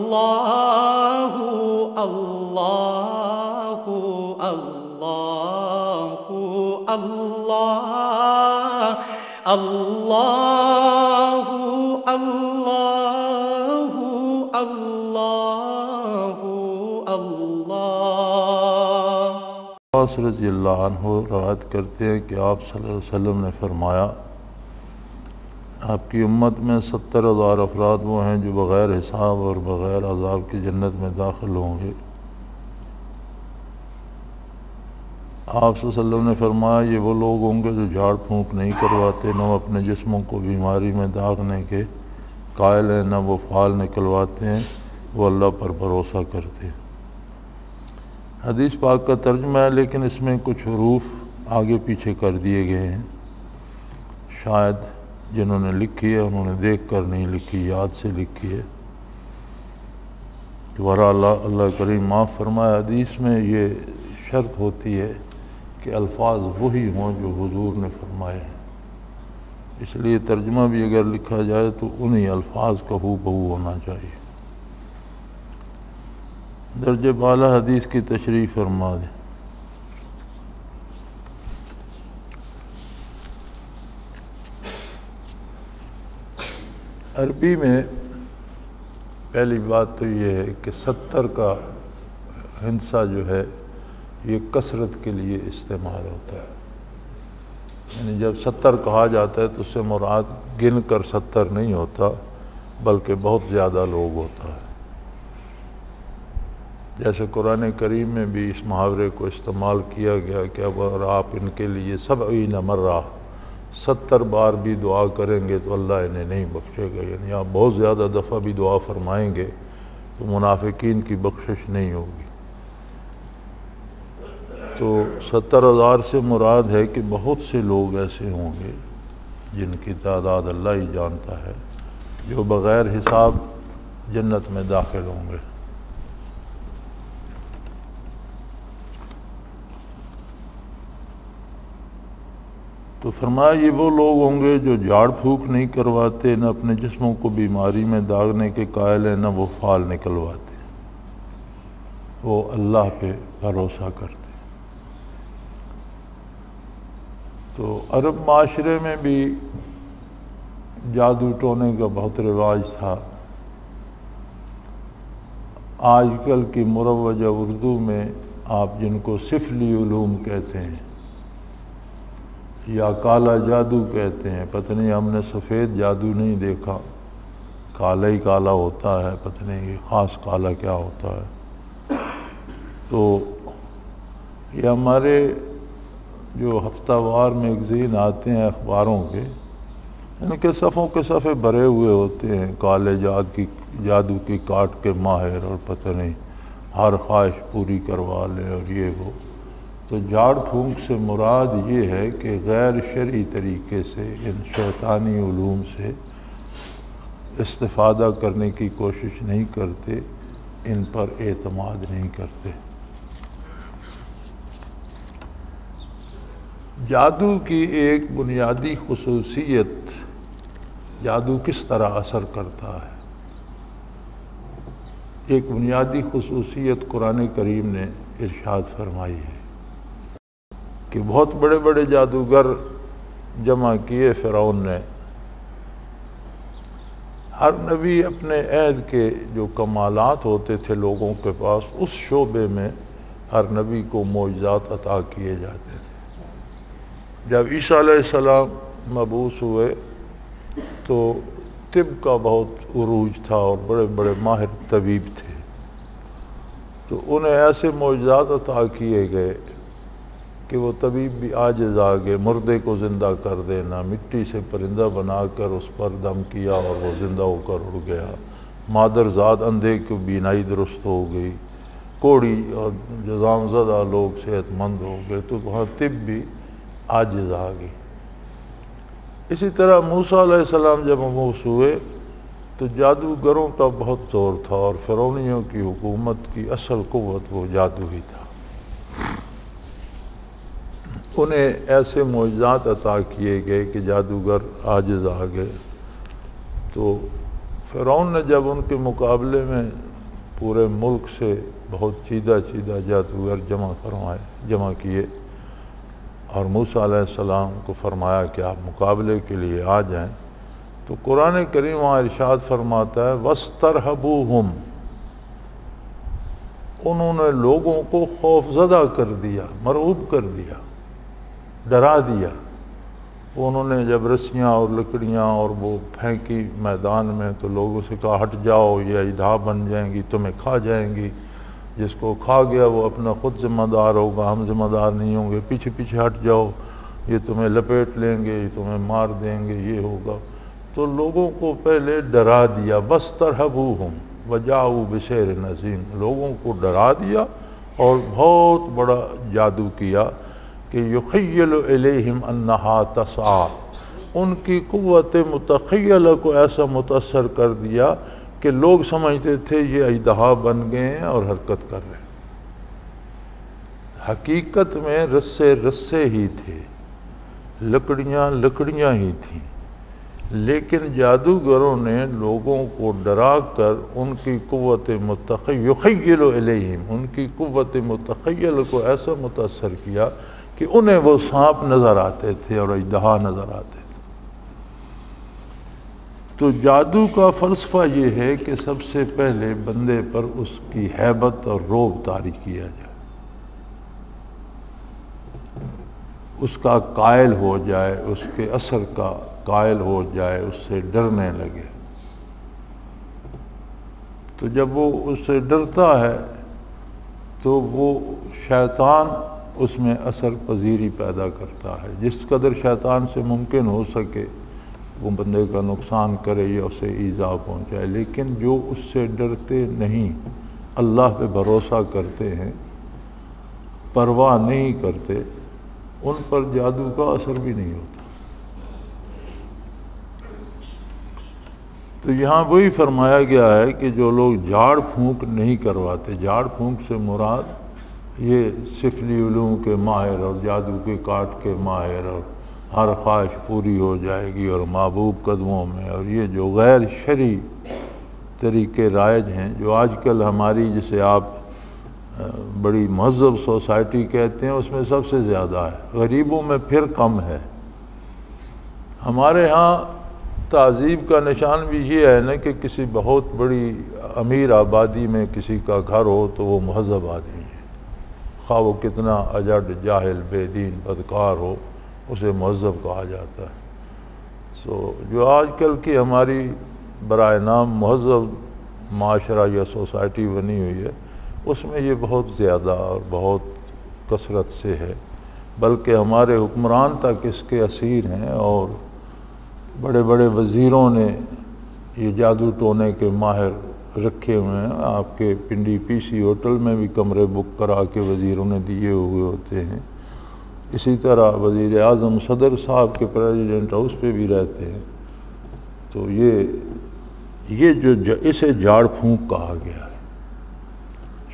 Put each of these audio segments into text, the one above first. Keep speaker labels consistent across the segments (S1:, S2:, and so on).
S1: اللہ اللہ اللہ اللہ اللہ اللہ اللہ اللہ۔
S2: رضی اللہ عنہ روایت کرتے ہیں کہ آپ صلی اللہ علیہ وسلم نے فرمایا، آپ کی امت میں 70,000 افراد وہ ہیں جو بغیر حساب اور بغیر عذاب کی جنت میں داخل ہوں گے۔ آپ صلی اللہ علیہ وسلم نے فرمایا، یہ وہ لوگ ہوں گے جو جھاڑ پھونک نہیں کرواتے، نہ وہ اپنے جسموں کو بیماری میں داغنے کے قائل ہیں، نہ وہ فال نکلواتے ہیں، وہ اللہ پر بھروسہ کرتے ہیں۔ حدیث پاک کا ترجمہ ہے، لیکن اس میں کچھ حروف آگے پیچھے کر دیے گئے ہیں، شاید جنہوں نے لکھی ہے انہوں نے دیکھ کر نہیں لکھی، یاد سے لکھی ہے۔ بہرحال اللہ کریم معاف فرمائے، حدیث میں یہ شرط ہوتی ہے کہ الفاظ وہی ہوں جو حضور نے فرمائے ہیں، اس لیے ترجمہ بھی اگر لکھا جائے تو انہی الفاظ کا ہو بہو ہونا چاہیے۔ درجہ بالا حدیث کی تشریح فرما دیں۔ عربی میں پہلی بات تو یہ ہے کہ 70 کا ہندسہ جو ہے یہ کثرت کے لیے استعمال ہوتا ہے، یعنی جب 70 کہا جاتا ہے تو اس سے مراد گن کر 70 نہیں ہوتا بلکہ بہت زیادہ لوگ ہوتا ہے۔ جیسے قرآن کریم میں بھی اس محاورے کو استعمال کیا گیا کہ اب اگر آپ ان کے لیے 70 مرہ 70 بار بھی دعا کریں گے تو اللہ انہیں نہیں بخشے گا، یعنی آپ بہت زیادہ دفعہ بھی دعا فرمائیں گے تو منافقین کی بخشش نہیں ہوگی۔ تو 70,000 سے مراد ہے کہ بہت سے لوگ ایسے ہوں گے جن کی تعداد اللہ ہی جانتا ہے، جو بغیر حساب جنت میں داخل ہوں گے۔ تو فرمایا یہ وہ لوگ ہوں گے جو جھاڑ پھونک نہیں کرواتے، نہ اپنے جسموں کو بیماری میں داغنے کے قائل ہیں، نہ وہ فال نکلواتے، وہ اللہ پہ بھروسہ کرتے۔ تو عرب معاشرے میں بھی جادو ٹونے کا بہت رواج تھا۔ آج کل کی مروجہ اردو میں آپ جن کو سفلی علوم کہتے ہیں یا کالا جادو کہتے ہیں، پتہ نہیں ہم نے سفید جادو نہیں دیکھا، کالا ہی کالا ہوتا ہے، پتہ نہیں یہ خاص کالا کیا ہوتا ہے۔ تو یہ ہمارے جو ہفتہ وار میگزین آتے ہیں اخباروں کے، ان کے صفوں کے صفحے بھرے ہوئے ہوتے ہیں کالے جادو کی کاٹ کے ماہر، اور پتہ نہیں ہر خواہش پوری کروا لے اور یہ وہ۔ تو جھاڑ پھونک سے مراد یہ ہے کہ غیر شرعی طریقے سے ان شیطانی علوم سے استفادہ کرنے کی کوشش نہیں کرتے، ان پر اعتماد نہیں کرتے۔ جادو کی ایک بنیادی خصوصیت، جادو کس طرح اثر کرتا ہے، ایک بنیادی خصوصیت قرآن کریم نے ارشاد فرمائی ہے کہ بہت بڑے بڑے جادوگر جمع کیے فرعون نے۔ ہر نبی اپنے عہد کے جو کمالات ہوتے تھے لوگوں کے پاس، اس شعبے میں ہر نبی کو معجزات عطا کیے جاتے تھے۔ جب عیسیٰ علیہ السلام مبعوث ہوئے تو طب کا بہت عروج تھا اور بڑے بڑے ماہر طبیب تھے، تو انہیں ایسے معجزات عطا کیے گئے کہ وہ طبیب بھی عاجز آ گئے، مردے کو زندہ کر دینا، مٹی سے پرندہ بنا کر اس پر دم کیا اور وہ زندہ ہو کر اڑ گیا، مادرزاد اندھے کو بینائی درست ہو گئی، کوڑی اور جزام زدہ لوگ صحت مند ہو گئے، تو وہاں طب بھی عاجز آ گئی۔ اسی طرح موسیٰ علیہ السلام جب مبعوث ہوئے تو جادوگروں کا بہت زور تھا، اور فرعونیوں کی حکومت کی اصل قوت وہ جادو ہی تھا۔ انہیں ایسے معجزات عطا کیے گئے کہ جادوگر عاجز آ گئے۔ تو فرعون نے جب ان کے مقابلے میں پورے ملک سے بہت چیدہ جادوگر جمع کیے اور موسیٰ علیہ السلام کو فرمایا کہ آپ مقابلے کے لیے آ جائیں، تو قرآن کریم وہاں ارشاد فرماتا ہے وَاسْتَرْهَبُوهُمْ، انہوں نے لوگوں کو خوف زدہ کر دیا، مرعوب کر دیا، ڈرا دیا۔ انہوں نے جب رسیاں اور لکڑیاں اور وہ پھینکی میدان میں تو لوگوں سے کہا ہٹ جاؤ، یہ اژدھا بن جائیں گی، تمہیں کھا جائیں گی، جس کو کھا گیا وہ اپنا خود ذمہ دار ہوگا، ہم ذمہ دار نہیں ہوں گے، پیچھے پیچھے ہٹ جاؤ، یہ تمہیں لپیٹ لیں گے، یہ تمہیں مار دیں گے، یہ ہوگا۔ تو لوگوں کو پہلے ڈرا دیا، وَاسْتَرْهَبُوهُمْ وَجَاءُوا بِسِحْرٍ عَظِيمٍ، لوگوں کو ڈرا دیا اور بہت بڑا جادو کیا کہ یُخَيَّلُ إِلَيْهِمْ أَنَّهَا تَسْعَىٰ، ان کی قوت متخیلہ کو ایسا متاثر کر دیا کہ لوگ سمجھتے تھے یہ اژدہا بن گئے ہیں اور حرکت کر رہے ہیں۔ حقیقت میں رسے ہی تھے، لکڑیاں ہی تھیں، لیکن جادوگروں نے لوگوں کو ڈرا کر ان کی قوت یخیل الیہم، ان کی قوت متخیل کو ایسا متاثر کیا کہ انہیں وہ سانپ نظر آتے تھے اور اژدہا نظر آتے تھے۔ تو جادو کا فلسفہ یہ ہے کہ سب سے پہلے بندے پر اس کی ہیبت اور رعب طاری کیا جائے، اس کا قائل ہو جائے، اس کے اثر کا قائل ہو جائے، اس سے ڈرنے لگے۔ تو جب وہ اس سے ڈرتا ہے تو وہ شیطان اس میں اثر پذیری پیدا کرتا ہے، جس قدر شیطان سے ممکن ہو سکے وہ بندے کا نقصان کرے یا اسے ایذا پہنچائے، لیکن جو اس سے ڈرتے نہیں، اللہ پہ بھروسہ کرتے ہیں، پرواہ نہیں کرتے، ان پر جادو کا اثر بھی نہیں ہوتا۔ تو یہاں وہی فرمایا گیا ہے کہ جو لوگ جھاڑ پھونک نہیں کرواتے، جھاڑ پھونک سے مراد یہ سفلی علوم کے ماہر اور جادو کے کاٹ کے ماہر اور ہر خواہش پوری ہو جائے گی اور محبوب قدموں میں، اور یہ جو غیر شرعی طریقے رائج ہیں، جو آج کل ہماری جسے آپ بڑی مہذب سوسائٹی کہتے ہیں، اس میں سب سے زیادہ ہے، غریبوں میں پھر کم ہے۔ ہمارے ہاں تہذیب کا نشان بھی یہ ہے نا کہ کسی بہت بڑی امیر آبادی میں کسی کا گھر ہو تو وہ مہذب آدمی ہے، خواہ وہ کتنا اجڑ جاہل بے دین بدکار ہو، اسے مہذب کہا جاتا ہے۔ جو آج کل کی ہماری برائے نام مہذب معاشرہ یا سوسائٹی بنی ہوئی ہے، اس میں یہ بہت زیادہ اور بہت کثرت سے ہے، بلکہ ہمارے حکمران تک اس کے اسیر ہیں، اور بڑے بڑے وزیروں نے یہ جادو ٹونے کے ماہر رکھے ہوئے ہیں۔ آپ کے پنڈی پی سی ہوٹل میں بھی کمرے بک کرا کے وزیروں نے دیے ہوئے ہوتے ہیں، اسی طرح وزیر اعظم صدر صاحب کے پریزیڈنٹ ہاؤس پہ بھی رہتے ہیں۔ تو یہ جو اسے جھاڑ پھونک کہا گیا ہے،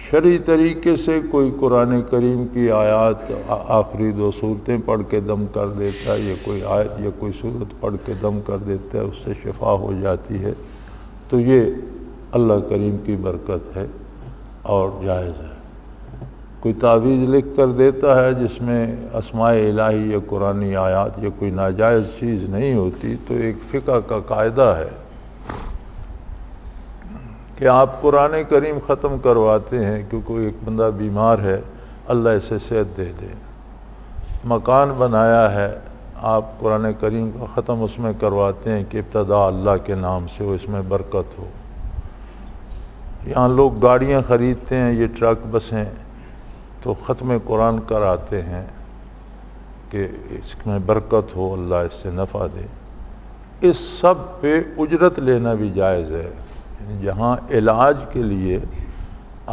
S2: شرعی طریقے سے کوئی قرآن کریم کی آیات آخری 2 صورتیں پڑھ کے دم کر دیتا ہے، یا کوئی آیت یا کوئی صورت پڑھ کے دم کر دیتا ہے، اس سے شفا ہو جاتی ہے، تو یہ اللہ کریم کی برکت ہے اور جائز ہے۔ کوئی تعویذ لکھ کر دیتا ہے جس میں اسماء الہی یا قرآنی آیات یا کوئی ناجائز چیز نہیں ہوتی، تو ایک فقہ کا قاعدہ ہے کہ آپ قرآن کریم ختم کرواتے ہیں، کیونکہ ایک بندہ بیمار ہے، اللہ اسے صحت دے دے، مکان بنایا ہے، آپ قرآن کریم کا ختم اس میں کرواتے ہیں کہ ابتدا اللہ کے نام سے ہو، اس میں برکت ہو۔ یہاں لوگ گاڑیاں خریدتے ہیں، یہ ٹرک بسیں، تو ختم قرآن کراتے ہیں کہ اس میں برکت ہو، اللہ اس سے نفع دے۔ اس سب پہ اجرت لینا بھی جائز ہے، جہاں علاج کے لیے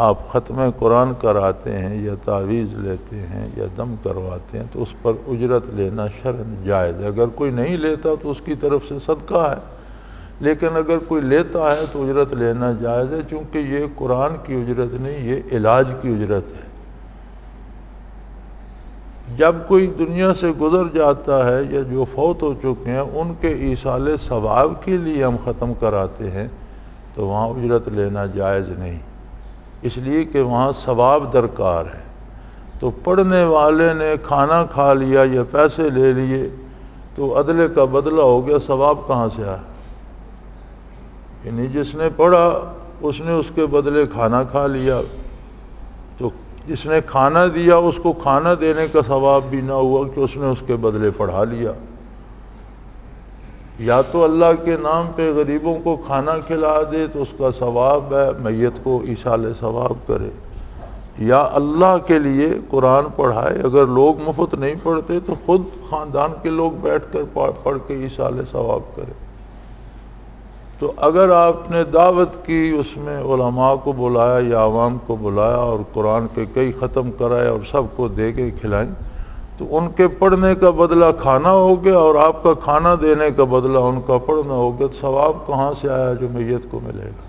S2: آپ ختم قرآن کراتے ہیں یا تعویذ لیتے ہیں یا دم کرواتے ہیں تو اس پر اجرت لینا شرعاً جائز ہے۔ اگر کوئی نہیں لیتا تو اس کی طرف سے صدقہ ہے، لیکن اگر کوئی لیتا ہے تو اجرت لینا جائز ہے، چونکہ یہ قرآن کی اجرت نہیں، یہ علاج کی اجرت ہے۔ جب کوئی دنیا سے گزر جاتا ہے یا جو فوت ہو چکے ہیں ان کے ایصال ثواب کے لیے ہم ختم کراتے ہیں تو وہاں اجرت لینا جائز نہیں۔ اس لیے کہ وہاں ثواب درکار ہے۔ تو پڑھنے والے نے کھانا کھا لیا یا پیسے لے لیے تو عدلے کا بدلہ ہو گیا، ثواب کہاں سے آیا؟ یعنی جس نے پڑھا اس نے اس کے بدلے کھانا کھا لیا، تو جس نے کھانا دیا اس کو کھانا دینے کا ثواب بھی نہ ہوا کہ اس نے اس کے بدلے پڑھا لیا۔ یا تو اللہ کے نام پہ غریبوں کو کھانا کھلا دے تو اس کا ثواب ہے، میت کو ایصال ثواب کرے، یا اللہ کے لیے قرآن پڑھائے۔ اگر لوگ مفت نہیں پڑھتے تو خود خاندان کے لوگ بیٹھ کر پڑھ کے ایصال ثواب کرے۔ تو اگر آپ نے دعوت کی، اس میں علماء کو بلایا یا عوام کو بلایا اور قرآن کے کئی ختم کرائے اور سب کو دے کے کھلائیں، تو ان کے پڑھنے کا بدلہ کھانا ہو گیا اور آپ کا کھانا دینے کا بدلہ ان کا پڑھنا ہو گیا، تو ثواب کہاں سے آیا جو میت کو ملے گا؟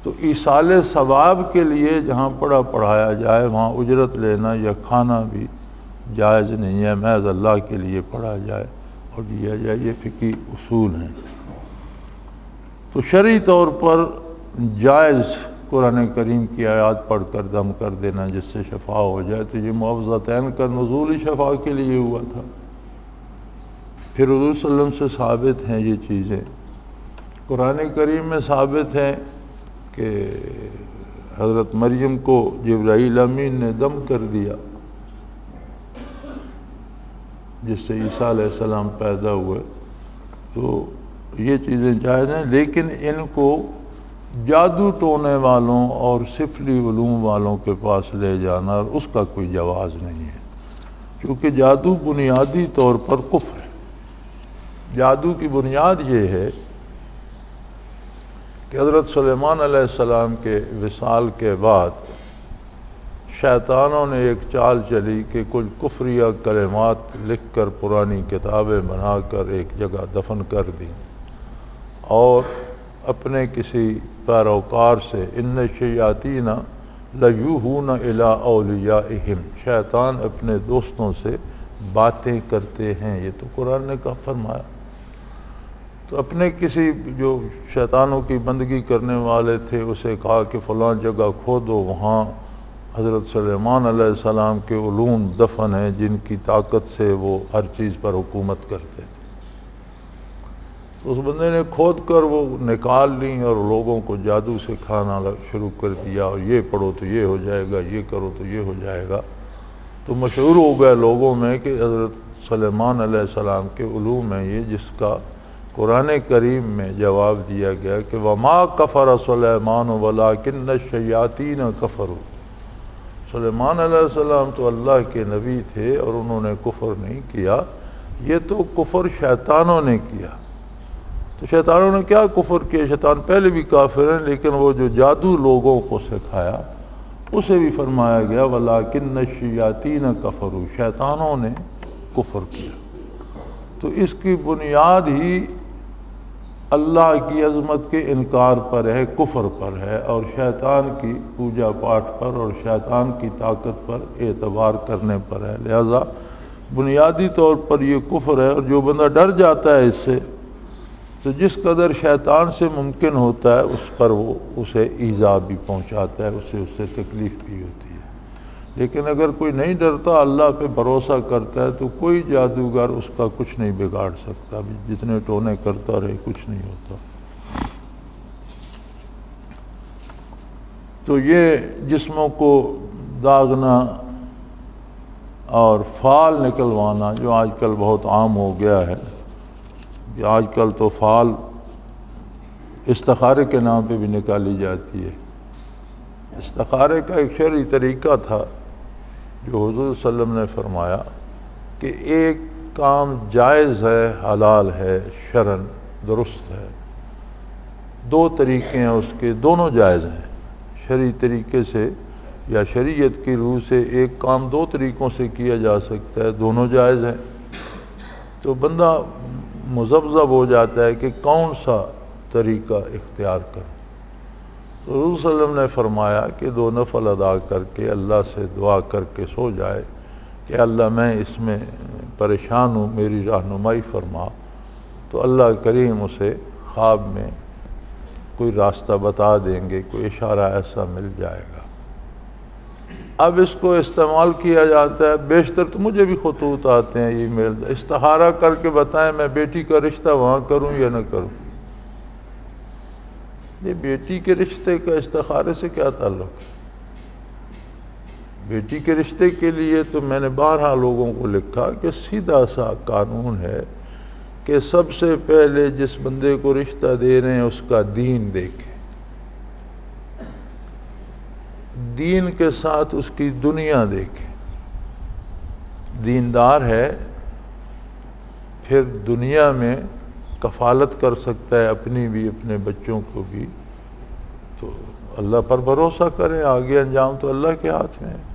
S2: تو ایصال ثواب کے لیے جہاں پڑھایا جائے وہاں اجرت لینا یا کھانا بھی جائز نہیں ہے، محض اللہ کے لیے پڑھا جائے اور دیا جائے۔ یہ فقہی اصول ہیں۔ تو شرعی طور پر جائز قرآن کریم کی آیات پڑھ کر دم کر دینا جس سے شفا ہو جائے، تو یہ معوذتین کا نزول ہی شفا کے لیے ہوا تھا۔ پھر حضور صلی اللہ علیہ وسلم سے ثابت ہیں یہ چیزیں، قرآن کریم میں ثابت ہیں کہ حضرت مریم کو جبرائیل امین نے دم کر دیا، جس سے عیسیٰ علیہ السلام پیدا ہوئے۔ تو یہ چیزیں جائز ہیں، لیکن ان کو جادو ٹونے والوں اور سفلی علوم والوں کے پاس لے جانا اس کا کوئی جواز نہیں ہے، کیونکہ جادو بنیادی طور پر کفر ہے۔ جادو کی بنیاد یہ ہے کہ حضرت سلیمان علیہ السلام کے وصال کے بعد شیطانوں نے ایک چال چلی کہ کچھ کفریہ کلمات لکھ کر پرانی کتابیں بنا کر ایک جگہ دفن کر دیں، اور اپنے کسی پیروکار سے ان الشیاطین لیوحون الی اولیائہم، شیطان اپنے دوستوں سے باتیں کرتے ہیں، یہ تو قرآن نے کہا فرمایا۔ تو اپنے کسی جو شیطانوں کی بندگی کرنے والے تھے اسے کہا کہ فلاں جگہ کھودو، وہاں حضرت سلیمان علیہ السلام کے علوم دفن ہیں جن کی طاقت سے وہ ہر چیز پر حکومت کرتے۔ اس بندے نے کھود کر وہ نکال لیں اور لوگوں کو جادو سکھانا شروع کر دیا، اور یہ پڑھو تو یہ ہو جائے گا، یہ کرو تو یہ ہو جائے گا۔ تو مشہور ہو گیا لوگوں میں کہ حضرت سلیمان علیہ السلام کے علوم ہیں یہ، جس کا قرآن کریم میں جواب دیا گیا کہ وَمَا كَفَرَ سُلَيْمَانُ وَلَٰكِنَّ الشَّيَاطِينَ كَفَرُوا۔ سلیمان علیہ السلام تو اللہ کے نبی تھے اور انہوں نے کفر نہیں کیا، یہ تو کفر شیطانوں نے کیا۔ تو شیطانوں نے کیا کفر کیا؟ شیطان پہلے بھی کافر ہیں، لیکن وہ جو جادو لوگوں کو سکھایا اسے بھی فرمایا گیا وَلَٰكِنَّ الشَّيَاطِينَ كَفَرُوا، شیطانوں نے کفر کیا۔ تو اس کی بنیاد ہی اللہ کی عظمت کے انکار پر ہے، کفر پر ہے، اور شیطان کی پوجا پاٹ پر اور شیطان کی طاقت پر اعتبار کرنے پر ہے۔ لہذا بنیادی طور پر یہ کفر ہے، اور جو بندہ ڈر جاتا ہے اس سے تو جس قدر شیطان سے ممکن ہوتا ہے اس پر وہ اسے ایذا بھی پہنچاتا ہے، اس سے تکلیف بھی ہوتی ہے۔ لیکن اگر کوئی نہیں ڈرتا، اللہ پہ بھروسہ کرتا ہے، تو کوئی جادوگر اس کا کچھ نہیں بگاڑ سکتا، جتنے ٹونے کرتا رہے کچھ نہیں ہوتا۔ تو یہ جسموں کو داغنا اور فال نکلوانا جو آج کل بہت عام ہو گیا ہے، کہ آج کل تو فال استخارے کے نام پہ بھی نکالی جاتی ہے۔ استخارے کا ایک شرعی طریقہ تھا جو حضور صلی اللہ علیہ وسلم نے فرمایا کہ ایک کام جائز ہے، حلال ہے، شرعاً درست ہے، دو طریقے ہیں اس کے، دونوں جائز ہیں۔ شرعی طریقے سے یا شریعت کی روح سے ایک کام دو طریقوں سے کیا جا سکتا ہے، دونوں جائز ہیں۔ تو بندہ مذبذب ہو جاتا ہے کہ کون سا طریقہ اختیار کریں۔ تو حضور صلی اللہ علیہ وسلم نے فرمایا کہ 2 نفل ادا کر کے اللہ سے دعا کر کے سو جائے کہ اللہ میں اس میں پریشان ہوں، میری رہنمائی فرما، تو اللہ کریم اسے خواب میں کوئی راستہ بتا دیں گے، کوئی اشارہ ایسا مل جائے گا۔ اب اس کو استعمال کیا جاتا ہے، بیشتر تو مجھے بھی خطوط آتے ہیں ای میل، استخارہ کر کے بتائیں میں بیٹی کا رشتہ وہاں کروں یا نہ کروں۔ یہ بیٹی کے رشتے کا استخارے سے کیا تعلق ہے؟ بیٹی کے رشتے کے لیے تو میں نے بارہا لوگوں کو لکھا کہ سیدھا سا قانون ہے کہ سب سے پہلے جس بندے کو رشتہ دے رہے ہیں اس کا دین دیکھیں، دین کے ساتھ اس کی دنیا دیکھیں۔ دیندار ہے پھر دنیا میں کفالت کر سکتا ہے اپنی بھی اپنے بچوں کو بھی، تو اللہ پر بھروسہ کریں، آگے انجام تو اللہ کے ہاتھ میں ہے۔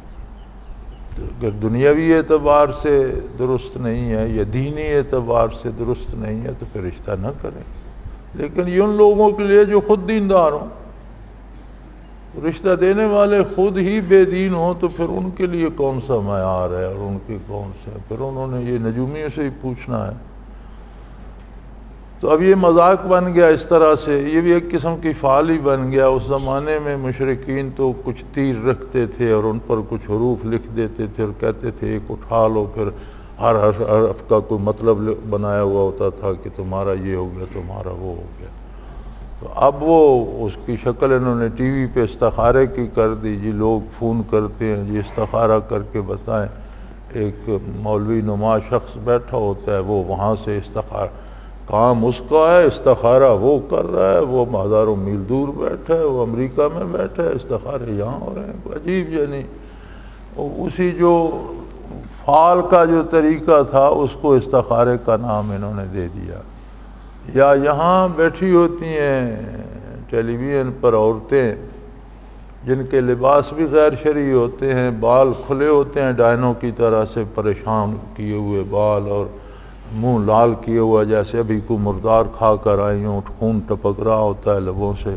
S2: تو اگر دنیاوی اعتبار سے درست نہیں ہے یا دینی اعتبار سے درست نہیں ہے تو پھر رشتہ نہ کریں۔ لیکن یہ ان لوگوں کے لیے جو خود دیندار ہوں، رشتہ دینے والے خود ہی بے دین ہوں تو پھر ان کے لیے کون سا معیار ہے اور ان کے کون سے، پھر انہوں نے یہ نجومیوں سے ہی پوچھنا ہے۔ تو اب یہ مذاق بن گیا اس طرح سے، یہ بھی ایک قسم کی فعال ہی بن گیا۔ اس زمانے میں مشرکین تو کچھ تیر رکھتے تھے اور ان پر کچھ حروف لکھ دیتے تھے اور کہتے تھے ایک اٹھا لو، پھر ہر حرف کا کوئی مطلب بنایا ہوا ہوتا تھا کہ تمہارا یہ ہو گیا، تمہارا وہ ہو گیا۔ تو اب وہ اس کی شکل انہوں نے ٹی وی پہ استخارے کی کر دی، جی لوگ فون کرتے ہیں جی استخارہ کر کے بتائیں، ایک مولوی نما شخص بیٹھا ہوتا ہے، وہ وہاں سے استخارہ، کام اس کا ہے، استخارہ وہ کر رہا ہے، وہ ہزاروں میل دور بیٹھا ہے، وہ امریکہ میں بیٹھا ہے، استخارے یہاں ہو رہے ہیں۔ عجیب، یعنی اسی جو فعال کا جو طریقہ تھا اس کو استخارے کا نام انہوں نے دے دیا۔ یا یہاں بیٹھی ہوتی ہیں ٹیلی ویژن پر عورتیں جن کے لباس بھی غیر شرعی ہوتے ہیں، بال کھلے ہوتے ہیں ڈائنوں کی طرح سے، پریشان کیے ہوئے بال اور منہ لال کیے ہوا جیسے ابھی کو مردار کھا کر آئی ہوں، خون ٹپک رہا ہوتا ہے لبوں سے،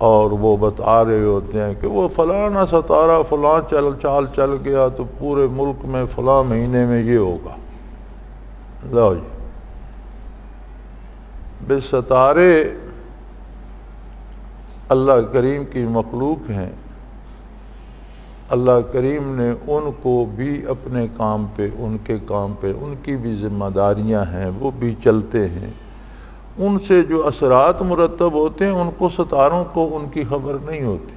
S2: اور وہ بتا رہے ہوتے ہیں کہ وہ فلاں ستارہ فلاں چال چل گیا تو پورے ملک میں فلاں مہینے میں یہ ہوگا۔ لو جی، بے ستارے اللہ کریم کی مخلوق ہیں، اللہ کریم نے ان کو بھی اپنے کام پہ، ان کے کام پہ ان کی بھی ذمہ داریاں ہیں، وہ بھی چلتے ہیں، ان سے جو اثرات مرتب ہوتے ہیں ان کو ستاروں کو ان کی خبر نہیں ہوتی۔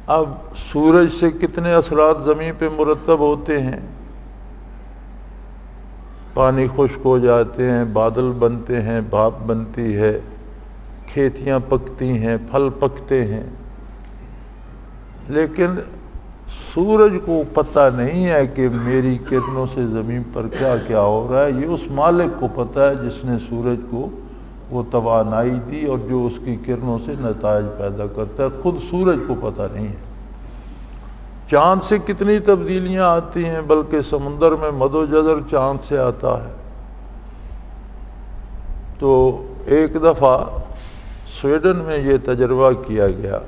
S2: اب سورج سے کتنے اثرات زمین پہ مرتب ہوتے ہیں، پانی خشک ہو جاتے ہیں، بادل بنتے ہیں، بھاپ بنتی ہے، کھیتیاں پکتی ہیں، پھل پکتے ہیں، لیکن سورج کو پتہ نہیں ہے کہ میری کرنوں سے زمین پر کیا کیا ہو رہا ہے۔ یہ اس مالک کو پتہ ہے جس نے سورج کو وہ توانائی دی اور جو اس کی کرنوں سے نتائج پیدا کرتا ہے، خود سورج کو پتہ نہیں ہے۔ چاند سے کتنی تبدیلیاں آتی ہیں، بلکہ سمندر میں مد و جزر چاند سے آتا ہے۔ تو ایک دفعہ سویڈن میں یہ تجربہ کیا گیا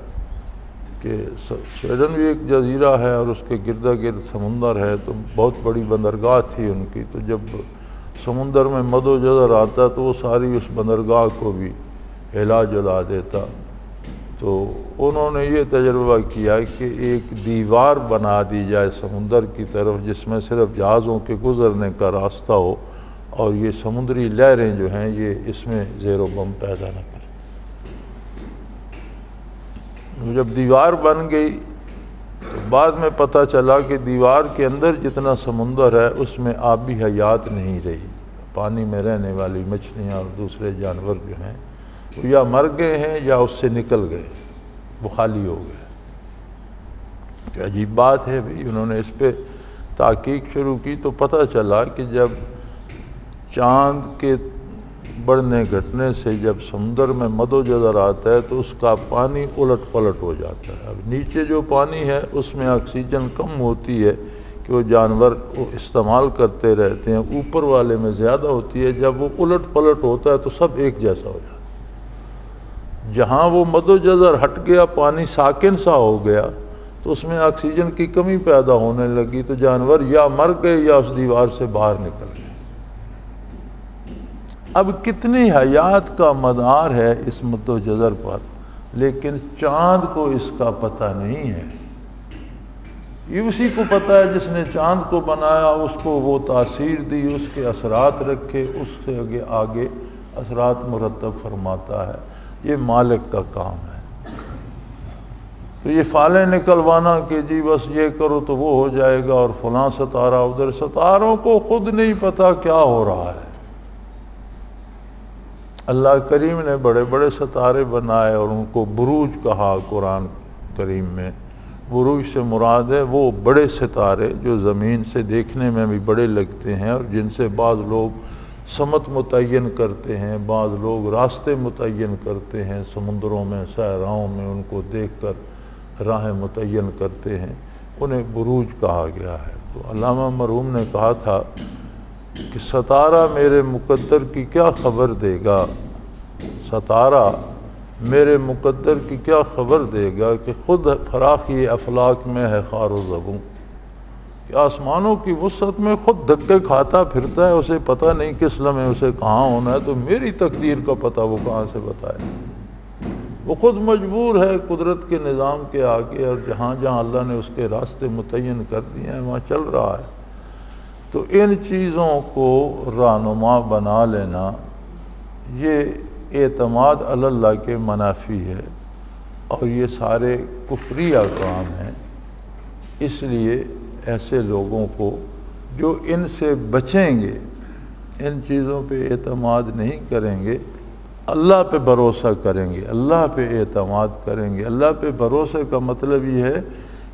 S2: کہ سویڈن بھی ایک جزیرہ ہے اور اس کے گردا گرد سمندر ہے، تو بہت بڑی بندرگاہ تھی ان کی، تو جب سمندر میں مد و جزر آتا تو وہ ساری اس بندرگاہ کو بھی ہلا جلا دیتا۔ تو انہوں نے یہ تجربہ کیا کہ ایک دیوار بنا دی جائے سمندر کی طرف جس میں صرف جہازوں کے گزرنے کا راستہ ہو اور یہ سمندری لہریں جو ہیں یہ اس میں زیر و بم پیدا نہ کریں۔ جب دیوار بن گئی تو بعد میں پتہ چلا کہ دیوار کے اندر جتنا سمندر ہے اس میں آبی حیات نہیں رہی، پانی میں رہنے والی مچھلیاں اور دوسرے جانور جو ہیں وہ یا مر گئے ہیں یا اس سے نکل گئے، وہ خالی ہو گئے۔ کہ عجیب بات ہے بھئی، انہوں نے اس پہ تحقیق شروع کی تو پتہ چلا کہ جب چاند کے بڑھنے گھٹنے سے جب سمندر میں مد و جزر آتا ہے تو اس کا پانی الٹ پلٹ ہو جاتا ہے۔ اب نیچے جو پانی ہے اس میں آکسیجن کم ہوتی ہے کہ وہ جانور استعمال کرتے رہتے ہیں، اوپر والے میں زیادہ ہوتی ہے، جب وہ الٹ پلٹ ہوتا ہے تو سب ایک جیسا ہو جاتا ہے۔ جہاں وہ مد و جزر ہٹ گیا، پانی ساکن سا ہو گیا تو اس میں آکسیجن کی کمی پیدا ہونے لگی، تو جانور یا مر گئے یا اس دیوار سے باہر نکل گئے۔ اب کتنی حیات کا مدار ہے اس مد و جزر پر، لیکن چاند کو اس کا پتہ نہیں ہے۔ یہ اسی کو پتہ ہے جس نے چاند کو بنایا، اس کو وہ تاثیر دی، اس کے اثرات رکھے، اس سے آگے اثرات مرتب فرماتا ہے۔ یہ مالک کا کام ہے۔ تو یہ فالیں نکلوانا کہ جی بس یہ کرو تو وہ ہو جائے گا، اور فلاں ستارہ ادھر، ستاروں کو خود نہیں پتہ کیا ہو رہا ہے۔ اللہ کریم نے بڑے بڑے ستارے بنائے اور ان کو بروج کہا قرآن کریم میں۔ بروج سے مراد ہے وہ بڑے ستارے جو زمین سے دیکھنے میں بھی بڑے لگتے ہیں، اور جن سے بعض لوگ سمت متعین کرتے ہیں، بعض لوگ راستے متعین کرتے ہیں، سمندروں میں، صحراؤں میں ان کو دیکھ کر راہیں متعین کرتے ہیں، انہیں بروج کہا گیا ہے۔ تو علامہ مرحوم نے کہا تھا کہ ستارہ میرے مقدر کی کیا خبر دے گا، ستارہ میرے مقدر کی کیا خبر دے گا کہ خود فراخی افلاک میں ہے خار و زبوں، کہ آسمانوں کی وسعت میں خود دھکے کھاتا پھرتا ہے، اسے پتہ نہیں کس لمحے اسے کہاں ہونا ہے، تو میری تقدیر کا پتہ وہ کہاں سے بتائے۔ وہ خود مجبور ہے قدرت کے نظام کے آگے، اور جہاں جہاں اللہ نے اس کے راستے متعین کر دیے ہیں وہاں چل رہا ہے۔ تو ان چیزوں کو رہنما بنا لینا یہ اعتماد علی اللہ کے منافی ہے، اور یہ سارے کفری کام ہیں۔ اس لیے ایسے لوگوں کو جو ان سے بچیں گے، ان چیزوں پہ اعتماد نہیں کریں گے، اللہ پہ بھروسہ کریں گے، اللہ پہ اعتماد کریں گے۔ اللہ پہ بھروسے کا مطلب یہ ہے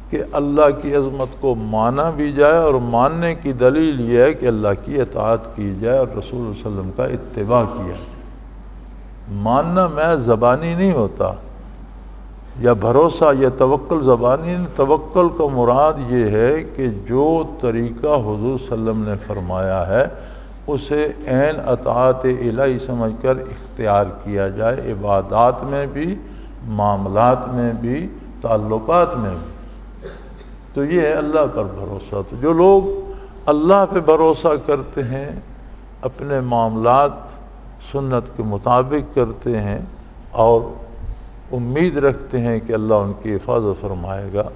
S2: کہ اللہ کی عظمت کو مانا بھی جائے، اور ماننے کی دلیل یہ ہے کہ اللہ کی اطاعت کی جائے اور رسول اللہ علیہ وسلم کا اتباع کیا جائے۔ ماننا محض زبانی نہیں ہوتا، یا بھروسہ یا توکل زبانی نہیں۔ توکل کا مراد یہ ہے کہ جو طریقہ حضور صلی اللہ علیہ وسلم نے فرمایا ہے اسے عین اطاعت الہی سمجھ کر اختیار کیا جائے، عبادات میں بھی، معاملات میں بھی، تعلقات میں بھی۔ تو یہ ہے اللہ پر بھروسہ۔ تو جو لوگ اللہ پہ بھروسہ کرتے ہیں، اپنے معاملات سنت کے مطابق کرتے ہیں، اور امید رکھتے ہیں کہ اللہ ان کی حفاظت فرمائے گا،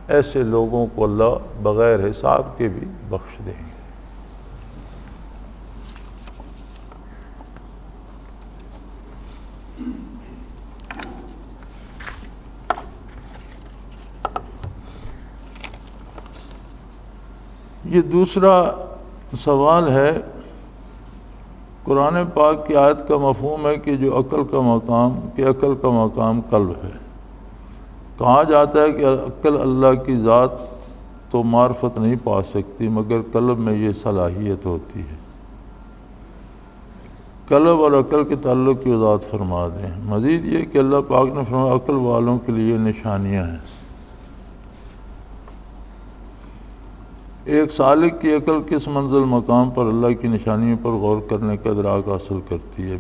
S2: ایسے لوگوں کو اللہ بغیر حساب کے بھی بخش دیں گے۔ یہ دوسرا سوال ہے، قرآن پاک کی آیت کا مفہوم ہے کہ جو عقل کا مقام قلب ہے۔ کہا جاتا ہے کہ عقل اللہ کی ذات تو معرفت نہیں پا سکتی، مگر قلب میں یہ صلاحیت ہوتی ہے۔ قلب اور عقل کے تعلق کی وضاحت فرما دیں۔ مزید یہ کہ اللہ پاک نے فرمایا عقل والوں کے لیے نشانیاں ہیں۔ ایک سالک کی عقل کس منزل مقام پر اللہ کی نشانیوں پر غور کرنے کا ادراک حاصل کرتی ہے؟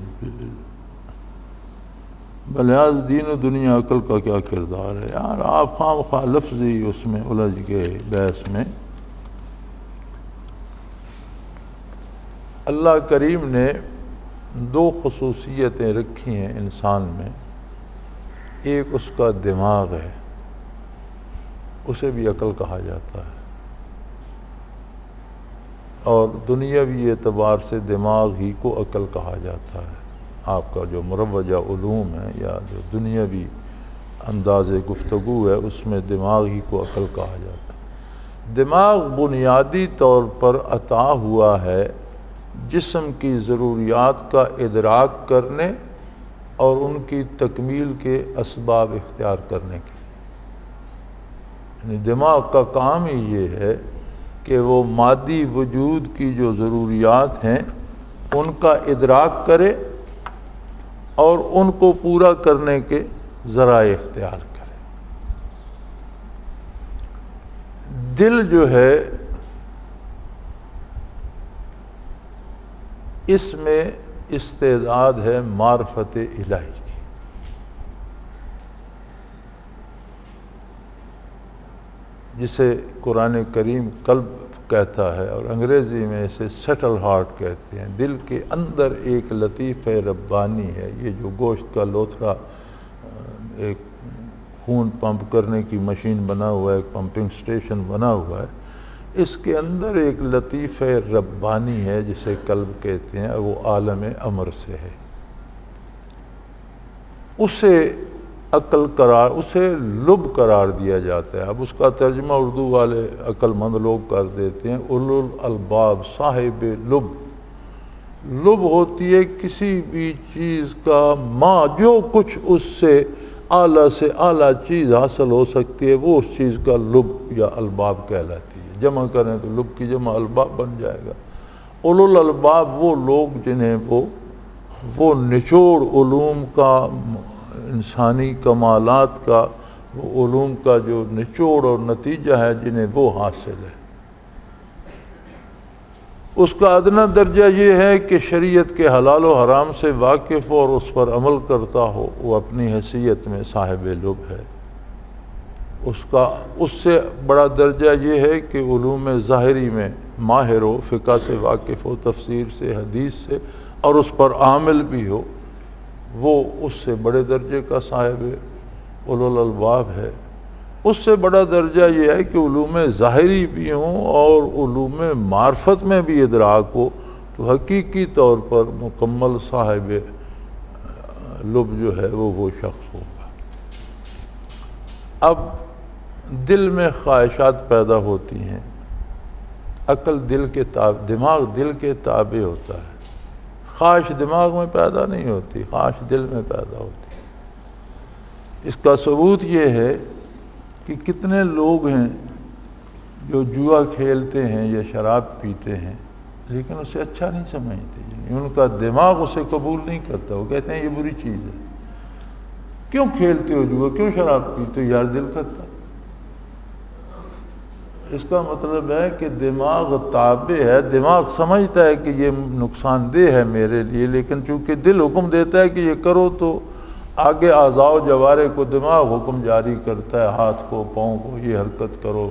S2: بلحاظ دین و دنیا عقل کا کیا کردار ہے؟ یار آپ خواہ مخواہ لفظی اس میں الجھ گئے بحث میں۔ اللہ کریم نے دو خصوصیتیں رکھی ہیں انسان میں۔ ایک اس کا دماغ ہے، اسے بھی عقل کہا جاتا ہے، اور دنیاوی اعتبار سے دماغ ہی کو عقل کہا جاتا ہے۔ آپ کا جو مروجہ علوم ہے یا جو دنیاوی انداز گفتگو ہے اس میں دماغ ہی کو عقل کہا جاتا ہے۔ دماغ بنیادی طور پر عطا ہوا ہے جسم کی ضروریات کا ادراک کرنے اور ان کی تکمیل کے اسباب اختیار کرنے کے۔ یعنی دماغ کا کام ہی یہ ہے کہ وہ مادی وجود کی جو ضروریات ہیں ان کا ادراک کرے اور ان کو پورا کرنے کے ذرائع اختیار کرے۔ دل جو ہے اس میں استعداد ہے معرفت الہی کی۔ جسے قرآن کریم قلب کہتا ہے، اور انگریزی میں اسے سیٹل ہارٹ کہتے ہیں۔ دل کے اندر ایک لطیف ربانی ہے، یہ جو گوشت کا لوتھڑا ایک خون پمپ کرنے کی مشین بنا ہوا ہے، ایک پمپنگ سٹیشن بنا ہوا ہے، اس کے اندر ایک لطیف ربانی ہے جسے قلب کہتے ہیں، وہ عالم امر سے ہے۔ اسے عقل قرار، اسے لب قرار دیا جاتا ہے۔ اب اس کا ترجمہ اردو والے عقل مند لوگ کر دیتے ہیں اولو الالباب، صاحب لب۔ لب ہوتی ہے کسی بھی چیز کا جو کچھ اس سے اعلیٰ سے اعلیٰ چیز حاصل ہو سکتی ہے، وہ اس چیز کا لب یا الباب کہلاتی ہے۔ جمع کریں تو لب کی جمع الباب بن جائے گا۔ اولو الالباب وہ لوگ جنہیں وہ نچوڑ علوم کا، انسانی کمالات کا، وہ علوم کا جو نچوڑ اور نتیجہ ہے جنہیں وہ حاصل ہے۔ اس کا ادنا درجہ یہ ہے کہ شریعت کے حلال و حرام سے واقف ہو اور اس پر عمل کرتا ہو، وہ اپنی حیثیت میں صاحب لب ہے۔ اس سے بڑا درجہ یہ ہے کہ علوم ظاہری میں ماہر ہو، فقہ سے واقف ہو، تفسیر سے، حدیث سے، اور اس پر عامل بھی ہو، وہ اس سے بڑے درجے کا صاحب اولو الالباب ہے۔ اس سے بڑا درجہ یہ ہے کہ علوم ظاہری بھی ہوں اور علوم معرفت میں بھی ادراک ہو، تو حقیقی طور پر مکمل صاحب لب جو ہے وہ شخص ہوگا۔ اب دل میں خواہشات پیدا ہوتی ہیں، عقل دل کے تابع، دماغ دل کے تابع ہوتا ہے۔ خواہش دماغ میں پیدا نہیں ہوتی، خواہش دل میں پیدا ہوتی ہے۔ اس کا ثبوت یہ ہے کہ کتنے لوگ ہیں جو جوا کھیلتے ہیں یا شراب پیتے ہیں لیکن اسے اچھا نہیں سمجھتے، یعنی ان کا دماغ اسے قبول نہیں کرتا، وہ کہتے ہیں یہ بری چیز ہے۔ کیوں کھیلتے ہو جوا، کیوں شراب پیتے ہو؟ یار دل کرتا۔ اس کا مطلب ہے کہ دماغ تابع ہے، دماغ سمجھتا ہے کہ یہ نقصان دہ ہے میرے لیے، لیکن چونکہ دل حکم دیتا ہے کہ یہ کرو تو آگے اعضاء و جوارح کو دماغ حکم جاری کرتا ہے، ہاتھ کو، پاؤں کو، یہ حرکت کرو،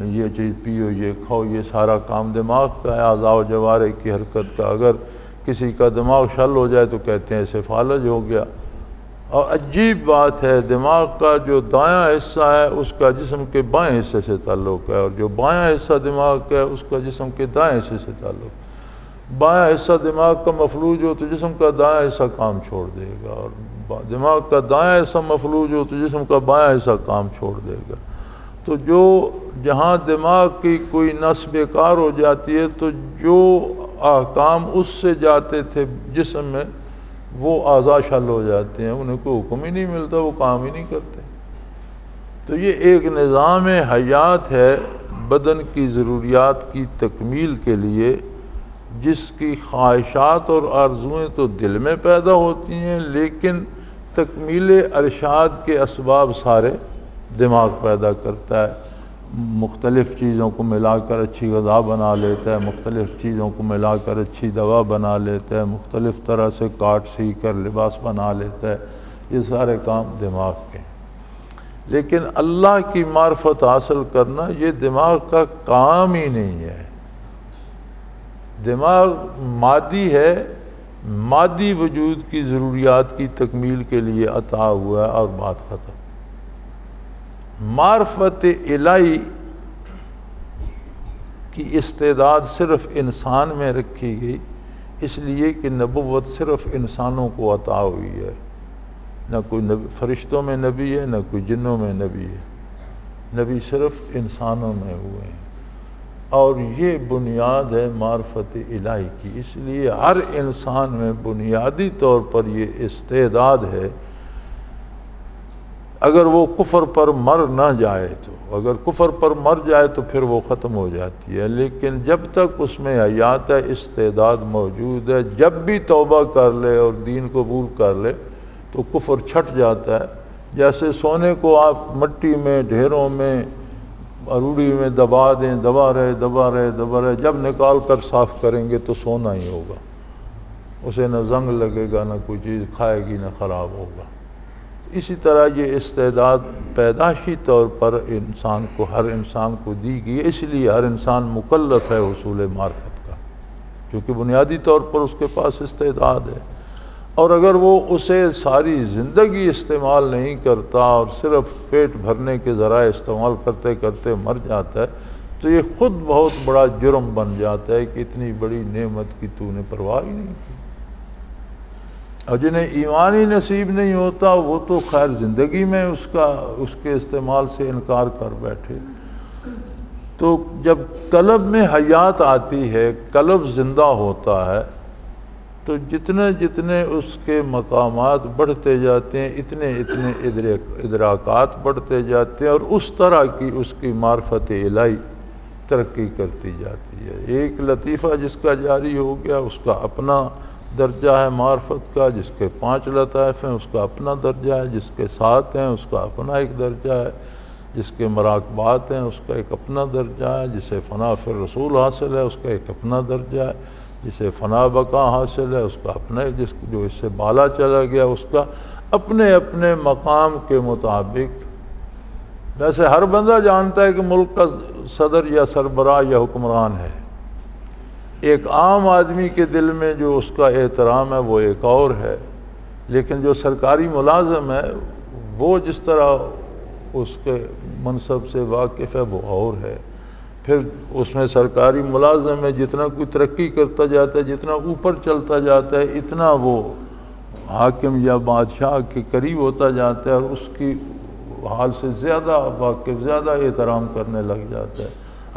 S2: یہ چیز پیو، یہ کھاؤ، یہ سارا کام دماغ کا ہے، اعضاء و جوارح کی حرکت کا۔ اگر کسی کا دماغ شل ہو جائے تو کہتے ہیں اسے فالج ہو گیا۔ اور عجیب بات ہے، دماغ کا جو دایاں حصہ ہے اس کا جسم کے بائیں حصے سے تعلق ہے، اور جو بایاں حصہ دماغ کا ہے اس کا جسم کے دائیں حصے سے تعلق ہے۔ بایاں حصہ دماغ کا مفلوج ہو تو جسم کا دایاں حصہ کام چھوڑ دے گا، اور دماغ کا دایاں حصہ مفلوج ہو تو جسم کا بایاں حصہ کام چھوڑ دے گا۔ تو جو جہاں دماغ کی کوئی نس بیکار ہو جاتی ہے تو جو احکام اس سے جاتے تھے جسم میں وہ اعضاء شل ہو جاتے ہیں، انہیں کوئی حکم ہی نہیں ملتا، وہ کام ہی نہیں کرتے۔ تو یہ ایک نظام حیات ہے بدن کی ضروریات کی تکمیل کے لیے، جس کی خواہشات اور آرزوئیں تو دل میں پیدا ہوتی ہیں، لیکن تکمیل ارشاد کے اسباب سارے دماغ پیدا کرتا ہے۔ مختلف چیزوں کو ملا کر اچھی غذا بنا لیتا ہے، مختلف چیزوں کو ملا کر اچھی دوا بنا لیتا ہے، مختلف طرح سے کاٹ سی کر لباس بنا لیتا ہے، یہ سارے کام دماغ کے ہیں۔ لیکن اللہ کی معرفت حاصل کرنا یہ دماغ کا کام ہی نہیں ہے۔ دماغ مادی ہے، مادی وجود کی ضروریات کی تکمیل کے لیے عطا ہوا ہے، اور بات ختم۔ معرفت الہی کی استعداد صرف انسان میں رکھی گئی، اس لیے کہ نبوت صرف انسانوں کو عطا ہوئی ہے، نہ کوئی فرشتوں میں نبی ہے، نہ کوئی جنوں میں نبی ہے، نبی صرف انسانوں میں ہوئے ہیں، اور یہ بنیاد ہے معرفت الہی کی۔ اس لیے ہر انسان میں بنیادی طور پر یہ استعداد ہے، اگر وہ کفر پر مر نہ جائے تو، اگر کفر پر مر جائے تو پھر وہ ختم ہو جاتی ہے، لیکن جب تک اس میں حیات ہے، استعداد موجود ہے، جب بھی توبہ کر لے اور دین قبول کر لے تو کفر چھٹ جاتا ہے۔ جیسے سونے کو آپ مٹی میں، ڈھیروں میں، اروڑی میں دبا دیں، دبا رہے، جب نکال کر صاف کریں گے تو سونا ہی ہوگا، اسے نہ زنگ لگے گا، نہ کوئی چیز کھائے گی، نہ خراب ہوگا۔ اسی طرح یہ استعداد پیدائشی طور پر ہر انسان کو دی گئی، اس لیے ہر انسان مکلف ہے حصول معرفت کا، کیونکہ بنیادی طور پر اس کے پاس استعداد ہے۔ اور اگر وہ اسے ساری زندگی استعمال نہیں کرتا اور صرف پیٹ بھرنے کے ذرائع استعمال کرتے کرتے مر جاتا ہے تو یہ خود بہت بڑا جرم بن جاتا ہے کہ اتنی بڑی نعمت کی تو نے پرواہ ہی نہیں کی۔ اور جنہیں ایمان ہی نصیب نہیں ہوتا وہ تو خیر زندگی میں اس کے استعمال سے انکار کر بیٹھے۔ تو جب قلب میں حیات آتی ہے، قلب زندہ ہوتا ہے، تو جتنے اس کے مقامات بڑھتے جاتے ہیں اتنے ادراکات بڑھتے جاتے ہیں، اور اس طرح کی اس کی معرفت الہی ترقی کرتی جاتی ہے۔ ایک لطیفہ جس کا جاری ہو گیا اس کا اپنا درجہ ہے معرفت کا، جس کے 5 لطائف ہیں اس کا اپنا درجہ ہے، جس کے 7 ہیں اس کا اپنا ایک درجہ ہے، جس کے مراقبات ہیں اس کا ایک اپنا درجہ ہے، جسے فنا فی الرسول حاصل ہے اس کا ایک اپنا درجہ ہے، جسے فنا بقا حاصل ہے اس کا اپنا، جو اس سے بالا چلا گیا اس کا اپنے اپنے مقام کے مطابق۔ ویسے ہر بندہ جانتا ہے کہ ملک کا صدر یا سربراہ یا حکمران ہے، ایک عام آدمی کے دل میں جو اس کا احترام ہے وہ ایک اور ہے، لیکن جو سرکاری ملازم ہے وہ جس طرح اس کے منصب سے واقف ہے وہ اور ہے۔ پھر اس میں سرکاری ملازم میں جتنا کوئی ترقی کرتا جاتا ہے، جتنا اوپر چلتا جاتا ہے، اتنا وہ حاکم یا بادشاہ کے قریب ہوتا جاتا ہے اور اس کی حال سے زیادہ واقف، زیادہ احترام کرنے لگ جاتا ہے۔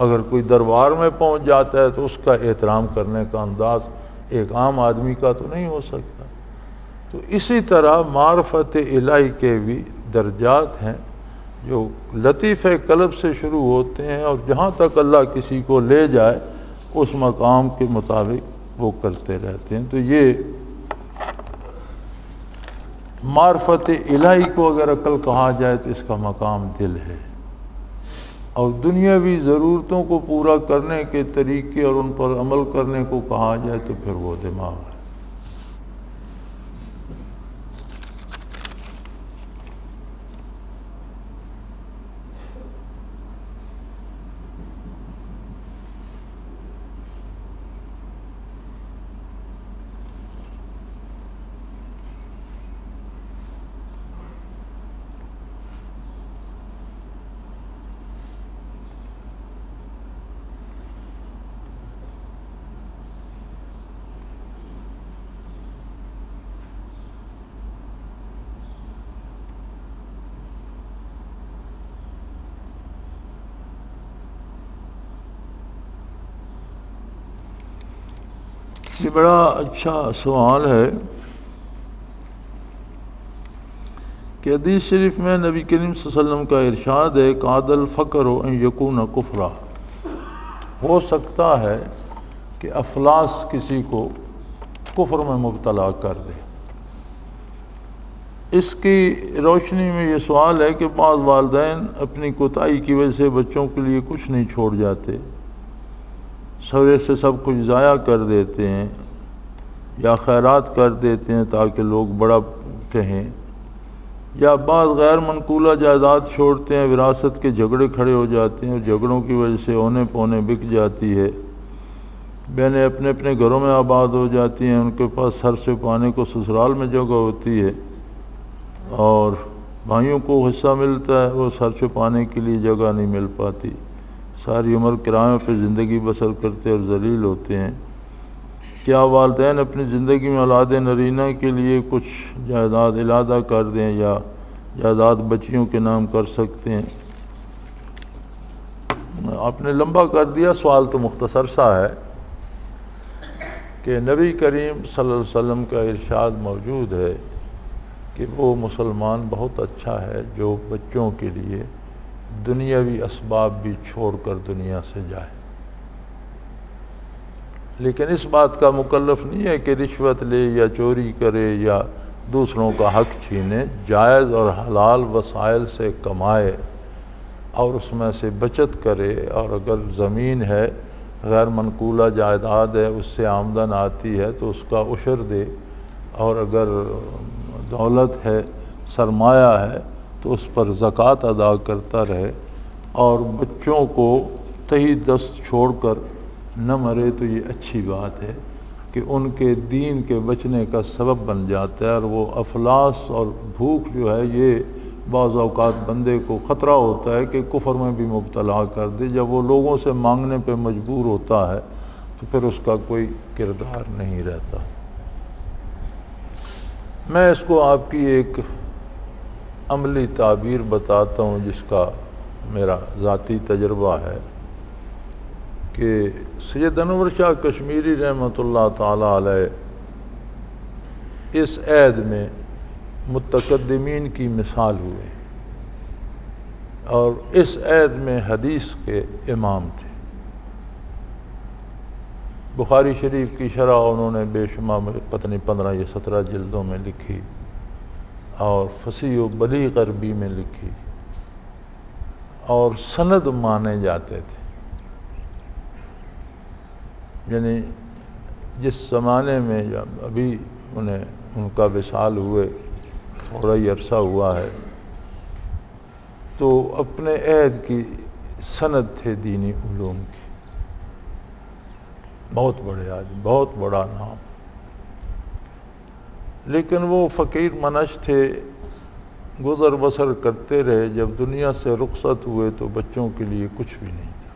S2: اگر کوئی دربار میں پہنچ جاتا ہے تو اس کا احترام کرنے کا انداز ایک عام آدمی کا تو نہیں ہو سکتا۔ تو اسی طرح معرفت الہی کے بھی درجات ہیں جو لطیف قلب سے شروع ہوتے ہیں، اور جہاں تک اللہ کسی کو لے جائے اس مقام کے مطابق وہ کرتے رہتے ہیں۔ تو یہ معرفت الہی کو اگر عقل کہا جائے تو اس کا مقام دل ہے، اور دنیاوی ضرورتوں کو پورا کرنے کے طریقے اور ان پر عمل کرنے کو کہا جائے تو پھر وہ دماغ ہے۔ یہ بڑا اچھا سوال ہے کہ حدیث شریف میں نبی کریم صلی اللہ علیہ وسلم کا ارشاد ہے قاد الفقر ان یکون کفرا، ہو سکتا ہے کہ افلاس کسی کو کفر میں مبتلا کر دے۔ اس کی روشنی میں یہ سوال ہے کہ بعض والدین اپنی کوتاہی کی وجہ سے بچوں کے لیے کچھ نہیں چھوڑ جاتے، سوے سے سب کچھ ضائع کر دیتے ہیں یا خیرات کر دیتے ہیں تاکہ لوگ بڑا کہیں، یا بعض غیر منقولہ جائیداد چھوڑتے ہیں، وراثت کے جھگڑے کھڑے ہو جاتے ہیں اور جھگڑوں کی وجہ سے اونے پونے بک جاتی ہے، بہنیں اپنے اپنے گھروں میں آباد ہو جاتی ہیں، ان کے پاس سر سے پانے کو سسرال میں جگہ ہوتی ہے، اور بھائیوں کو حصہ ملتا ہے وہ سر چھپانے کے لیے جگہ نہیں مل پاتی، ساری عمر کرایوں پہ زندگی بسر کرتے اور ذلیل ہوتے ہیں۔ کیا والدین اپنی زندگی میں اولاد نرینہ کے لیے کچھ جائیداد علادہ کر دیں یا جائیداد بچیوں کے نام کر سکتے ہیں؟ آپ نے لمبا کر دیا، سوال تو مختصر سا ہے کہ نبی کریم صلی اللہ علیہ وسلم کا ارشاد موجود ہے کہ وہ مسلمان بہت اچھا ہے جو بچوں کے لیے دنیاوی اسباب بھی چھوڑ کر دنیا سے جائے، لیکن اس بات کا مکلف نہیں ہے کہ رشوت لے یا چوری کرے یا دوسروں کا حق چھینے، جائز اور حلال وسائل سے کمائے اور اس میں سے بچت کرے، اور اگر زمین ہے غیر منقولہ جائیداد ہے اس سے آمدن آتی ہے تو اس کا عشر دے، اور اگر دولت ہے سرمایہ ہے تو اس پر زکوٰۃ ادا کرتا رہے، اور بچوں کو تہی دست چھوڑ کر نہ مرے تو یہ اچھی بات ہے کہ ان کے دین کے بچنے کا سبب بن جاتا ہے۔ اور وہ افلاس اور بھوک جو ہے یہ بعض اوقات بندے کو خطرہ ہوتا ہے کہ کفر میں بھی مبتلا کر دے۔ جب وہ لوگوں سے مانگنے پہ مجبور ہوتا ہے تو پھر اس کا کوئی کردار نہیں رہتا۔ میں اس کو آپ کی ایک عملی تعبیر بتاتا ہوں جس کا میرا ذاتی تجربہ ہے کہ سید انور شاہ کشمیری رحمۃ اللہ تعالیٰ علیہ اس عہد میں متقدمین کی مثال ہوئے اور اس عہد میں حدیث کے امام تھے۔ بخاری شریف کی شرح انہوں نے بے شمار پتہ نہیں 15 یا 17 جلدوں میں لکھی، اور فصیح و بلیغ عربی میں لکھی، اور سند مانے جاتے تھے۔ یعنی جس زمانے میں جب ابھی ان کا وصال ہوئے تھوڑا ہی عرصہ ہوا ہے، تو اپنے عہد کی سند تھے دینی علوم کی، بہت بڑے آدمی، بہت بڑا نام، لیکن وہ فقیر منش تھے، گزر بسر کرتے رہے۔ جب دنیا سے رخصت ہوئے تو بچوں کے لیے کچھ بھی نہیں تھا،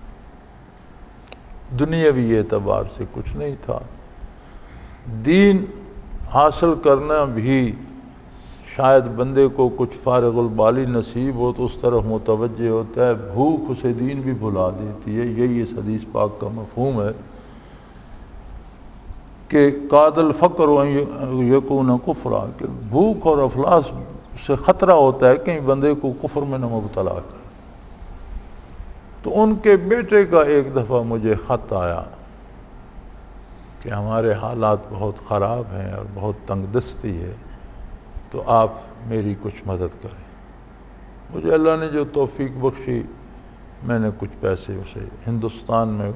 S2: دنیاوی اعتبار سے کچھ نہیں تھا۔ دین حاصل کرنا بھی شاید بندے کو کچھ فارغ البالی نصیب ہو تو اس طرف متوجہ ہوتا ہے، بھوک اسے دین بھی بھلا دیتی ہے۔ یہی اس حدیث پاک کا مفہوم ہے کہ قاد الفقر یکون کفرا، کہ بھوک اور افلاس سے خطرہ ہوتا ہے کہیں بندے کو کفر میں نہ مبتلا کر۔ تو ان کے بیٹے کا ایک دفعہ مجھے خط آیا کہ ہمارے حالات بہت خراب ہیں اور بہت تنگ دستی ہے، تو آپ میری کچھ مدد کریں۔ مجھے اللہ نے جو توفیق بخشی، میں نے کچھ پیسے اسے ہندوستان میں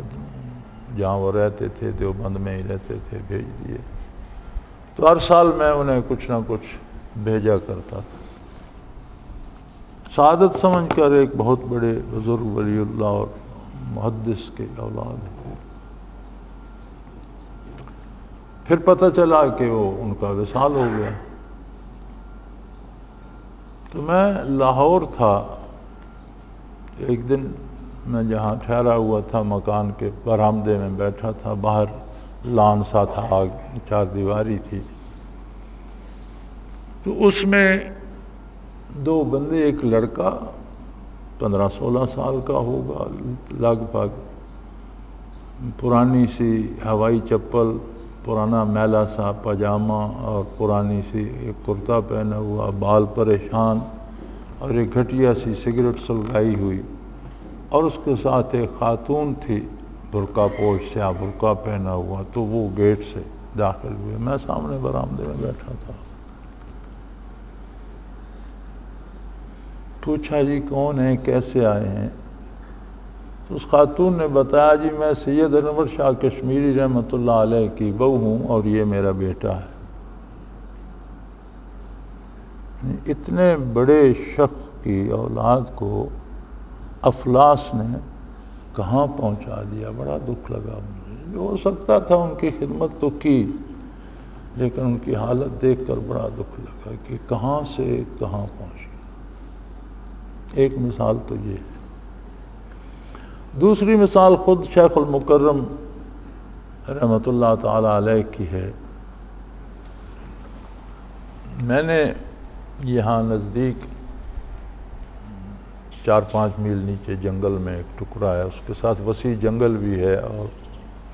S2: جہاں وہ رہتے تھے، دیوبند میں ہی رہتے تھے، بھیج دیے۔ تو ہر سال میں انہیں کچھ نہ کچھ بھیجا کرتا تھا، سعادت سمجھ کر ایک بہت بڑے بزرگ ولی اللہ اور محدث کے اولاد ہیں۔ پھر پتہ چلا کہ وہ ان کا وصال ہو گیا۔ تو میں لاہور تھا، ایک دن میں جہاں ٹھہرا ہوا تھا مکان کے برآمدے میں بیٹھا تھا، باہر لان سا تھا، 4 دیواری تھی، تو اس میں 2 بندے، ایک لڑکا 15-16 سال کا ہوگا لگ بھگ، پرانی سی ہوائی چپل، پرانا میلا سا پاجامہ اور پرانی سی ایک کرتا پہنا ہوا، بال پریشان، اور ایک گھٹیا سی سگریٹ سلگائی ہوئی، اور اس کے ساتھ ایک خاتون تھی برقع پوش، سیاہ برقع پہنا ہوا۔ تو وہ گیٹ سے داخل ہوئے، میں سامنے برآمدے میں بیٹھا تھا۔ پوچھا جی کون ہیں، کیسے آئے ہیں؟ تو اس خاتون نے بتایا جی میں سید انور شاہ کشمیری رحمۃ اللہ علیہ کی بہو ہوں اور یہ میرا بیٹا ہے۔ اتنے بڑے شخص کی اولاد کو افلاس نے کہاں پہنچا دیا، بڑا دکھ لگا مجھے۔ جو ہو سکتا تھا ان کی خدمت تو کی، لیکن ان کی حالت دیکھ کر بڑا دکھ لگا کہ کہاں سے کہاں پہنچ گیا۔ ایک مثال تو یہ ہے۔ دوسری مثال خود شیخ المکرم رحمۃ اللہ تعالی علیہ کی ہے۔ میں نے یہاں نزدیک 4-5 میل نیچے جنگل میں ایک ٹکڑا ہے، اس کے ساتھ وسیع جنگل بھی ہے اور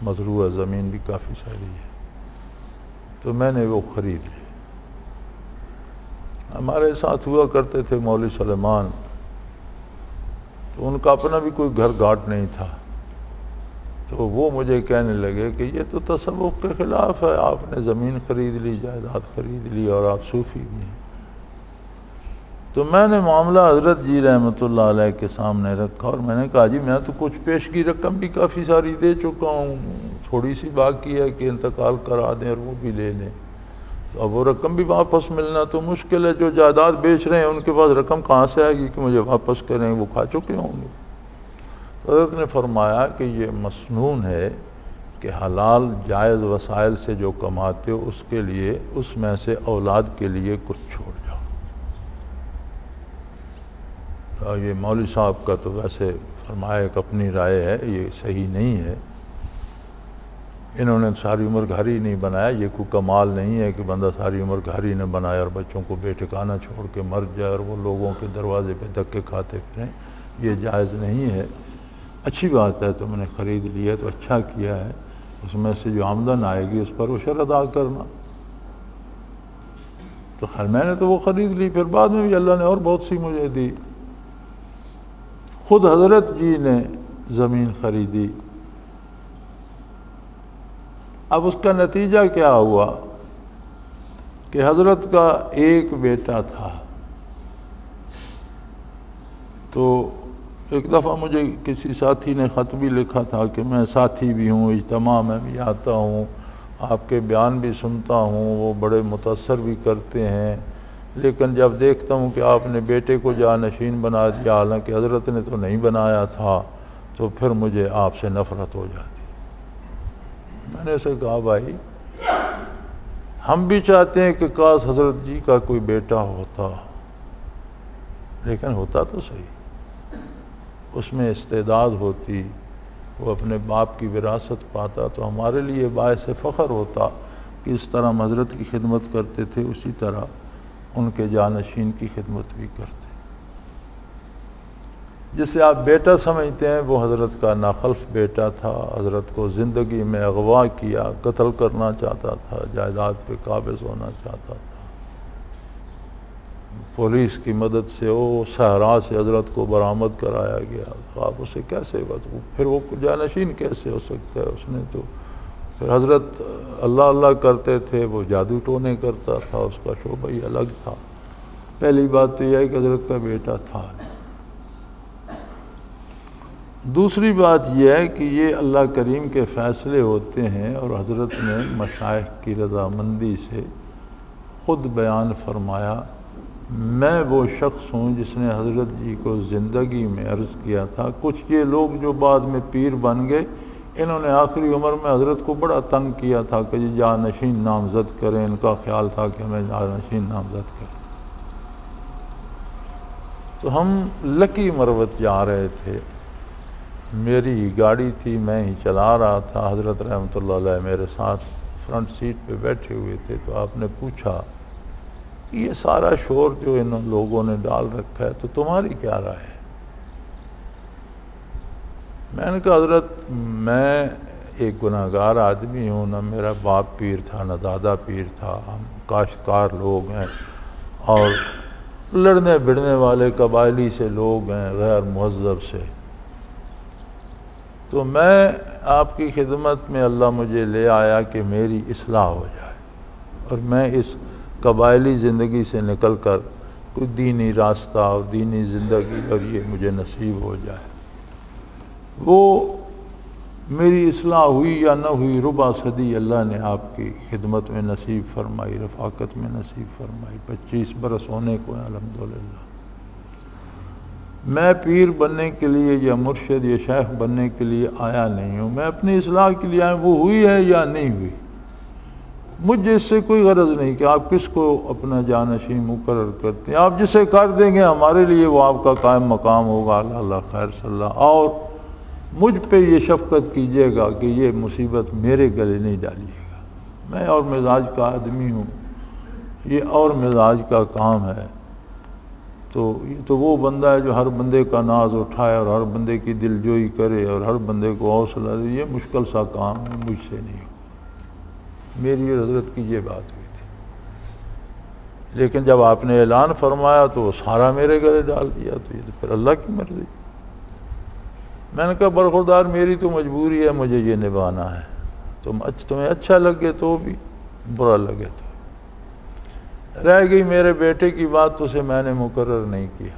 S2: مزروع زمین بھی کافی ساری ہے، تو میں نے وہ خرید لی۔ ہمارے ساتھ ہوا کرتے تھے مولوی سلیمان، تو ان کا اپنا بھی کوئی گھر گھاٹ نہیں تھا، تو وہ مجھے کہنے لگے کہ یہ تو تصوف کے خلاف ہے، آپ نے زمین خرید لی، جائیداد خرید لی، اور آپ صوفی بھی ہیں۔ تو میں نے معاملہ حضرت جی رحمۃ اللہ علیہ کے سامنے رکھا، اور میں نے کہا جی میں تو کچھ پیشگی رقم بھی کافی ساری دے چکا ہوں، تھوڑی سی باقی ہے کہ انتقال کرا دیں اور وہ بھی لے لیں۔ تو اب وہ رقم بھی واپس ملنا تو مشکل ہے. جو جائیداد بیچ رہے ہیں ان کے پاس رقم کہاں سے آئے گی کہ مجھے واپس کریں؟ وہ کھا چکے ہوں گے. حضرت نے فرمایا کہ یہ مسنون ہے کہ حلال جائز وسائل سے جو کماتے ہو اس کے لیے، اس میں سے اولاد کے لیے کچھ چھوڑ جاؤ. یہ مولوی صاحب کا تو ویسے فرمایا ایک اپنی رائے ہے، یہ صحیح نہیں ہے. انہوں نے ساری عمر گھر ہی نہیں بنایا. یہ کوئی کمال نہیں ہے کہ بندہ ساری عمر گھر ہی نہ بنائے اور بچوں کو بے ٹھکانہ چھوڑ کے مر جائے اور وہ لوگوں کے دروازے پہ دھکے کھاتے پھریں. یہ جائز نہیں ہے. اچھی بات ہے تم نے خرید لیا تو اچھا کیا ہے، اس میں سے جو آمدن آئے گی اس پر عشر ادا کرنا. تو خیر میں نے تو وہ خرید لی، پھر بعد میں بھی اللہ نے اور بہت سی مجھے دی. خود حضرت جی نے زمین خریدی. اب اس کا نتیجہ کیا ہوا کہ حضرت کا ایک بیٹا تھا. تو ایک دفعہ مجھے کسی ساتھی نے خط بھی لکھا تھا کہ میں ساتھی بھی ہوں، اجتماع میں بھی آتا ہوں، آپ کے بیان بھی سنتا ہوں، وہ بڑے متاثر بھی کرتے ہیں، لیکن جب دیکھتا ہوں کہ آپ نے بیٹے کو جانشین بنا دیا حالانکہ حضرت نے تو نہیں بنایا تھا، تو پھر مجھے آپ سے نفرت ہو جاتی. میں نے اسے کہا بھائی ہم بھی چاہتے ہیں کہ کاش حضرت جی کا کوئی بیٹا ہوتا، لیکن ہوتا تو صحیح، اس میں استعداد ہوتی، وہ اپنے باپ کی وراثت پاتا تو ہمارے لیے باعث فخر ہوتا کہ اس طرح ہم حضرت کی خدمت کرتے تھے اسی طرح ان کے جانشین کی خدمت بھی کرتے. جسے آپ بیٹا سمجھتے ہیں وہ حضرت کا ناخلف بیٹا تھا. حضرت کو زندگی میں اغوا کیا، قتل کرنا چاہتا تھا، جائیداد پہ قابض ہونا چاہتا تھا. پولیس کی مدد سے وہ صحرا سے حضرت کو برآمد کرایا گیا. آپ اسے کیسے پھر وہ جانشین کیسے ہو سکتا ہے؟ اس نے تو پھر حضرت اللہ اللہ کرتے تھے، وہ جادو ٹونے کرتا تھا، اس کا شعبہ ہی الگ تھا. پہلی بات تو یہ ہے کہ حضرت کا بیٹا تھا. دوسری بات یہ ہے کہ یہ اللہ کریم کے فیصلے ہوتے ہیں اور حضرت نے مشائخ کی رضامندی سے خود بیان فرمایا میں وہ شخص ہوں جس نے حضرت جی کو زندگی میں عرض کیا تھا. کچھ یہ لوگ جو بعد میں پیر بن گئے انہوں نے آخری عمر میں حضرت کو بڑا تنگ کیا تھا کہ جی جانشین نامزد کریں. ان کا خیال تھا کہ ہمیں جانشین نامزد کریں. تو ہم لکی مروت جا رہے تھے، میری ہی گاڑی تھی، میں ہی چلا رہا تھا، حضرت رحمۃ اللہ علیہ میرے ساتھ فرنٹ سیٹ پہ بیٹھے ہوئے تھے. تو آپ نے پوچھا یہ سارا شور جو ان لوگوں نے ڈال رکھا ہے تو تمہاری کیا رائے ہے؟ میں نے کہا حضرت میں ایک گناہگار آدمی ہوں، نہ میرا باپ پیر تھا نہ دادا پیر تھا، ہم کاشتکار لوگ ہیں اور لڑنے بھڑنے والے قبائلی سے لوگ ہیں، غیر مہذب سے. تو میں آپ کی خدمت میں اللہ مجھے لے آیا کہ میری اصلاح ہو جائے اور میں اس قبائلی زندگی سے نکل کر کوئی دینی راستہ اور دینی زندگی اور یہ مجھے نصیب ہو جائے. وہ میری اصلاح ہوئی یا نہ ہوئی، ربع صدی اللہ نے آپ کی خدمت میں نصیب فرمائی، رفاقت میں نصیب فرمائی. 25 برس ہونے کو ہیں الحمدللہ. میں پیر بننے کے لیے یا مرشد یا شیخ بننے کے لیے آیا نہیں ہوں، میں اپنی اصلاح کے لیے آیا. وہ ہوئی ہے یا نہیں ہوئی مجھے اس سے کوئی غرض نہیں کہ آپ کس کو اپنا جانشین مقرر کرتے ہیں. آپ جسے کر دیں گے ہمارے لیے وہ آپ کا قائم مقام ہوگا. اللہ اللہ خیر صلی اللہ. اور مجھ پہ یہ شفقت کیجیے گا کہ یہ مصیبت میرے گلے نہیں ڈالیے گا. میں اور مزاج کا آدمی ہوں، یہ اور مزاج کا کام ہے. تو یہ تو وہ بندہ ہے جو ہر بندے کا ناز اٹھائے اور ہر بندے کی دل جوئی کرے اور ہر بندے کو حوصلہ دے. یہ مشکل سا کام ہے، مجھ سے نہیں ہو. میری اور حضرت کی یہ بات ہوئی تھی. لیکن جب آپ نے اعلان فرمایا تو وہ سارا میرے گلے ڈال دیا. تو یہ تو پھر اللہ کی مرضی. میں نے کہا برخوردار میری تو مجبوری ہے، مجھے یہ نبھانا ہے. تمہیں اچھا لگے تو بھی، برا لگے تو. رہ گئی میرے بیٹے کی بات، تو اسے میں نے مقرر نہیں کیا.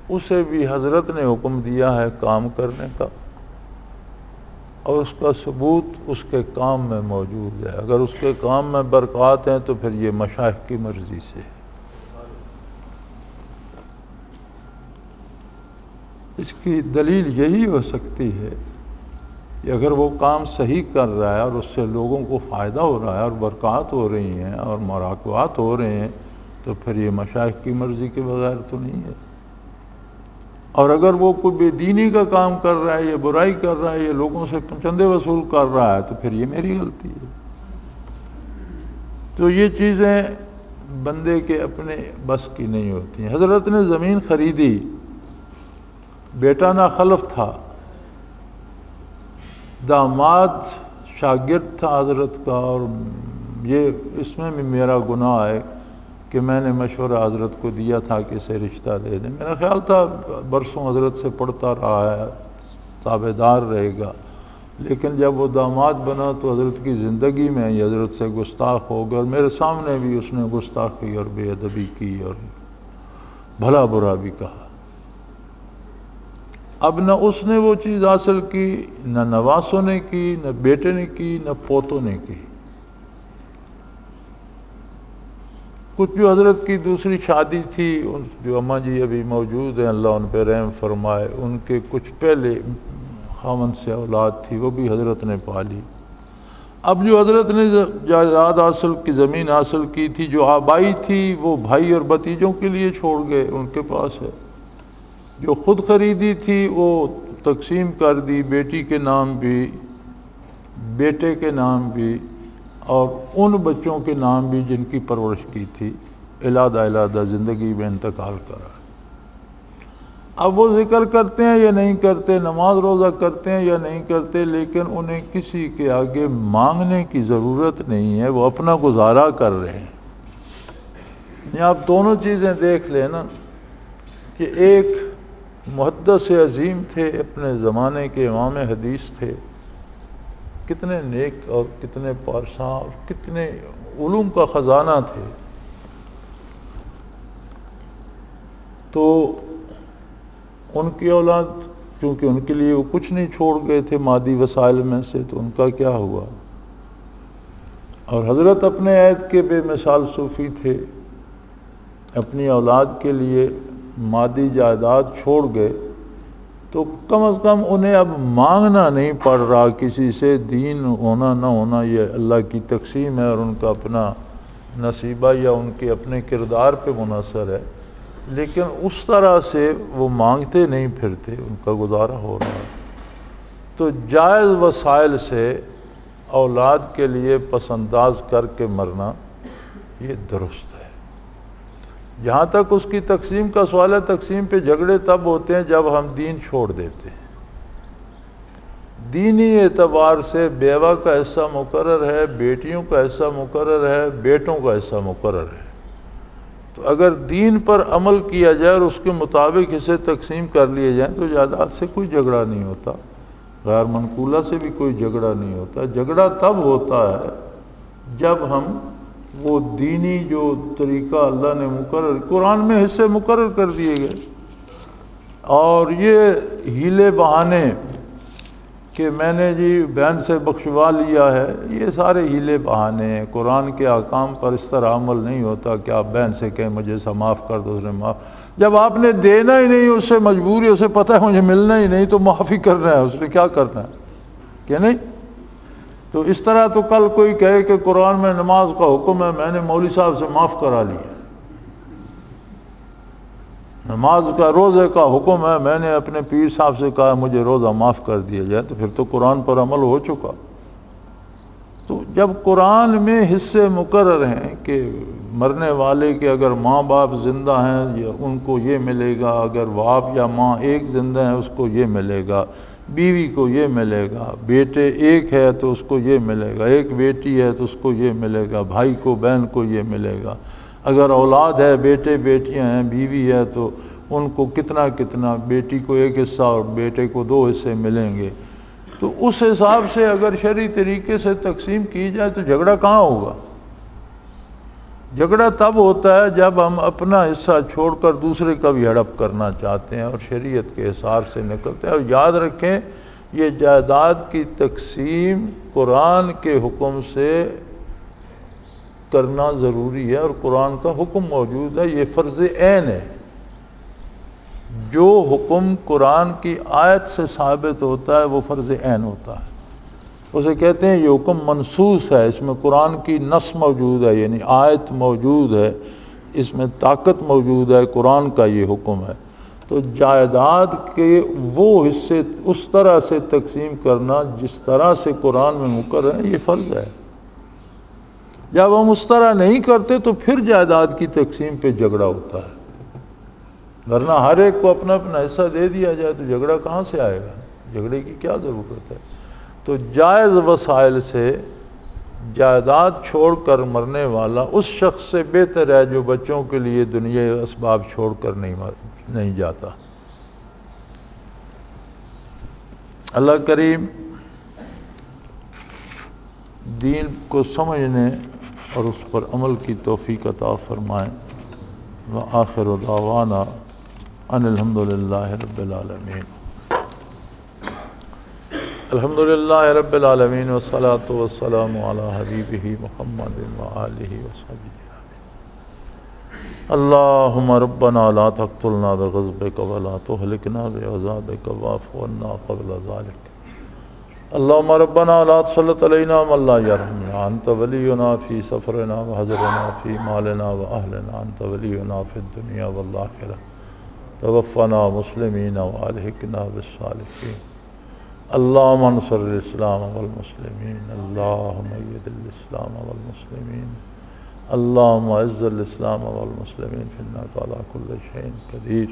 S2: اسے بھی حضرت نے حکم دیا ہے کام کرنے کا. اور اس کا ثبوت اس کے کام میں موجود ہے۔ اگر اس کے کام میں برکات ہیں تو پھر یہ مشائخ کی مرضی سے ہے۔ اس کی دلیل یہی ہو سکتی ہے کہ اگر وہ کام صحیح کر رہا ہے اور اس سے لوگوں کو فائدہ ہو رہا ہے اور برکات ہو رہی ہیں اور مراقبات ہو رہے ہیں تو پھر یہ مشائخ کی مرضی کے بغیر تو نہیں ہے۔ اور اگر وہ کوئی بے دینی کا کام کر رہا ہے یا برائی کر رہا ہے یا لوگوں سے چندے وصول کر رہا ہے تو پھر یہ میری غلطی ہے۔ تو یہ چیزیں بندے کے اپنے بس کی نہیں ہوتی ہیں۔ حضرت نے زمین خریدی، بیٹا ناخلف تھا، داماد شاگرد تھا حضرت کا، اور یہ اس میں بھی میرا گناہ ہے کہ میں نے مشورہ حضرت کو دیا تھا کہ اسے رشتہ دے دیں۔ میرا خیال تھا برسوں حضرت سے پڑھتا رہا ہے، تابعدار رہے گا، لیکن جب وہ داماد بنا تو حضرت کی زندگی میں ہی حضرت سے گستاخ ہو گیا، اور میرے سامنے بھی اس نے گستاخی اور بے ادبی کی اور بھلا برا بھی کہا۔ اب نہ اس نے وہ چیز حاصل کی، نہ نواسوں نے کی، نہ بیٹے نے کی، نہ پوتوں نے کی۔ کچھ جو حضرت کی دوسری شادی تھی، جو اماں جی ابھی موجود ہیں اللہ ان پہ رحم فرمائے، ان کے کچھ پہلے خاوند سے اولاد تھی، وہ بھی حضرت نے پالی۔ اب جو حضرت نے جائیداد حاصل کی، زمین حاصل کی تھی، جو آبائی تھی وہ بھائی اور بھتیجوں کے لیے چھوڑ گئے، ان کے پاس ہے۔ جو خود خریدی تھی وہ تقسیم کر دی، بیٹی کے نام بھی، بیٹے کے نام بھی، اور ان بچوں کے نام بھی جن کی پرورش کی تھی، علیحدہ علیحدہ زندگی میں انتقال کرا۔ اب وہ ذکر کرتے ہیں یا نہیں کرتے، نماز روزہ کرتے ہیں یا نہیں کرتے، لیکن انہیں کسی کے آگے مانگنے کی ضرورت نہیں ہے، وہ اپنا گزارا کر رہے ہیں۔ یعنی آپ دونوں چیزیں دیکھ لیں نا، کہ ایک محدث عظیم تھے، اپنے زمانے کے امام حدیث تھے، کتنے نیک اور کتنے پارساں اور کتنے علوم کا خزانہ تھے، تو ان کی اولاد کیونکہ ان کے لیے وہ کچھ نہیں چھوڑ گئے تھے مادی وسائل میں سے، تو ان کا کیا ہوا؟ اور حضرت اپنے عہد کے بے مثال صوفی تھے، اپنی اولاد کے لیے مادی جائیداد چھوڑ گئے، تو کم از کم انہیں اب مانگنا نہیں پڑ رہا کسی سے، دین ہونا نہ ہونا یہ اللہ کی تقسیم ہے اور ان کا اپنا نصیبہ یا ان کے اپنے کردار پہ منحصر ہے، لیکن اس طرح سے وہ مانگتے نہیں پھرتے، ان کا گزارا ہو رہا ہے۔ تو جائز وسائل سے اولاد کے لیے پس انداز کر کے مرنا یہ درست ہے۔ جہاں تک اس کی تقسیم کا سوال ہے، تقسیم پہ جھگڑے تب ہوتے ہیں جب ہم دین چھوڑ دیتے ہیں۔ دینی اعتبار سے بیوہ کا حصہ مقرر ہے، بیٹیوں کا حصہ مقرر ہے، بیٹوں کا حصہ مقرر ہے۔ تو اگر دین پر عمل کیا جائے اور اس کے مطابق اسے تقسیم کر لیے جائیں تو جائیداد سے کوئی جھگڑا نہیں ہوتا، غیر منقولہ سے بھی کوئی جھگڑا نہیں ہوتا۔ جھگڑا تب ہوتا ہے جب ہم وہ دینی جو طریقہ اللہ نے مقرر، قرآن میں حصے مقرر کر دیے گئے، اور یہ ہیلے بہانے کہ میں نے جی بہن سے بخشوا لیا ہے، یہ سارے ہیلے بہانے ہیں۔ قرآن کے احکام پر اس طرح عمل نہیں ہوتا کہ آپ بہن سے کہیں مجھے ایسا معاف کر دو، اس نے معاف، جب آپ نے دینا ہی نہیں، اس سے مجبوری، اسے پتہ ہے مجھے ملنا ہی نہیں تو معافی کرنا ہے، اس نے کیا کرنا ہے کہ نہیں؟ تو اس طرح تو کل کوئی کہے کہ قرآن میں نماز کا حکم ہے، میں نے مولوی صاحب سے معاف کرا لیا، نماز کا روزے کا حکم ہے، میں نے اپنے پیر صاحب سے کہا مجھے روزہ معاف کر دیا جائے، تو پھر تو قرآن پر عمل ہو چکا۔ تو جب قرآن میں حصے مقرر ہیں کہ مرنے والے کے اگر ماں باپ زندہ ہیں یا ان کو یہ ملے گا، اگر باپ یا ماں ایک زندہ ہیں اس کو یہ ملے گا، بیوی کو یہ ملے گا، بیٹے ایک ہے تو اس کو یہ ملے گا، ایک بیٹی ہے تو اس کو یہ ملے گا، بھائی کو بہن کو یہ ملے گا، اگر اولاد ہے، بیٹے بیٹیاں ہیں، بیوی ہے تو ان کو کتنا کتنا، بیٹی کو ایک حصہ اور بیٹے کو 2 حصے ملیں گے۔ تو اس حساب سے اگر شرعی طریقے سے تقسیم کی جائے تو جھگڑا کہاں ہوگا؟ جھگڑا تب ہوتا ہے جب ہم اپنا حصہ چھوڑ کر دوسرے کا بھی ہڑپ کرنا چاہتے ہیں اور شریعت کے حصار سے نکلتے ہیں۔ اور یاد رکھیں یہ جائیداد کی تقسیم قرآن کے حکم سے کرنا ضروری ہے، اور قرآن کا حکم موجود ہے، یہ فرض عین ہے۔ جو حکم قرآن کی آیت سے ثابت ہوتا ہے وہ فرض عین ہوتا ہے، اسے کہتے ہیں یہ حکم منصوص ہے، اس میں قرآن کی نص موجود ہے، یعنی آیت موجود ہے، اس میں طاقت موجود ہے، قرآن کا یہ حکم ہے۔ تو جائیداد کے وہ حصے اس طرح سے تقسیم کرنا جس طرح سے قرآن میں مقرر ہے، یہ فرض ہے۔ جب ہم اس طرح نہیں کرتے تو پھر جائیداد کی تقسیم پہ جھگڑا ہوتا ہے، ورنہ ہر ایک کو اپنا اپنا حصہ دے دیا جائے تو جھگڑا کہاں سے آئے گا؟ جھگڑے کی کیا ضرورت ہے؟ تو جائز وسائل سے جائیداد چھوڑ کر مرنے والا اس شخص سے بہتر ہے جو بچوں کے لیے دنیا اسباب چھوڑ کر نہیں جاتا۔ اللہ کریم دین کو سمجھنے اور اس پر عمل کی توفیق عطا فرمائیں۔ وآخر دعوانا ان الحمدللہ رب العالمین۔ الحمدللہ رب العالمین والصلاة والسلام علی حبیبہ محمد وآلہ وصحبہ۔ اللہم ربنا لا تقتلنا بغضبک ولا تہلکنا بعذابک واعف عنا قبل ذلک۔ اللہم ربنا لا تسلط علینا من لا یرحمنا، انت ولینا فی سفرنا وحضرنا فی مالنا واہلنا، انت ولینا فی الدنیا والآخرہ، توفنا مسلمین والحقنا بالصالحین۔ اللہم انصر الاسلام والمسلمین، اللہم اید الاسلام والمسلمین، اللہم اعز الاسلام والمسلمین، فإنک علی کل شیء قدیر۔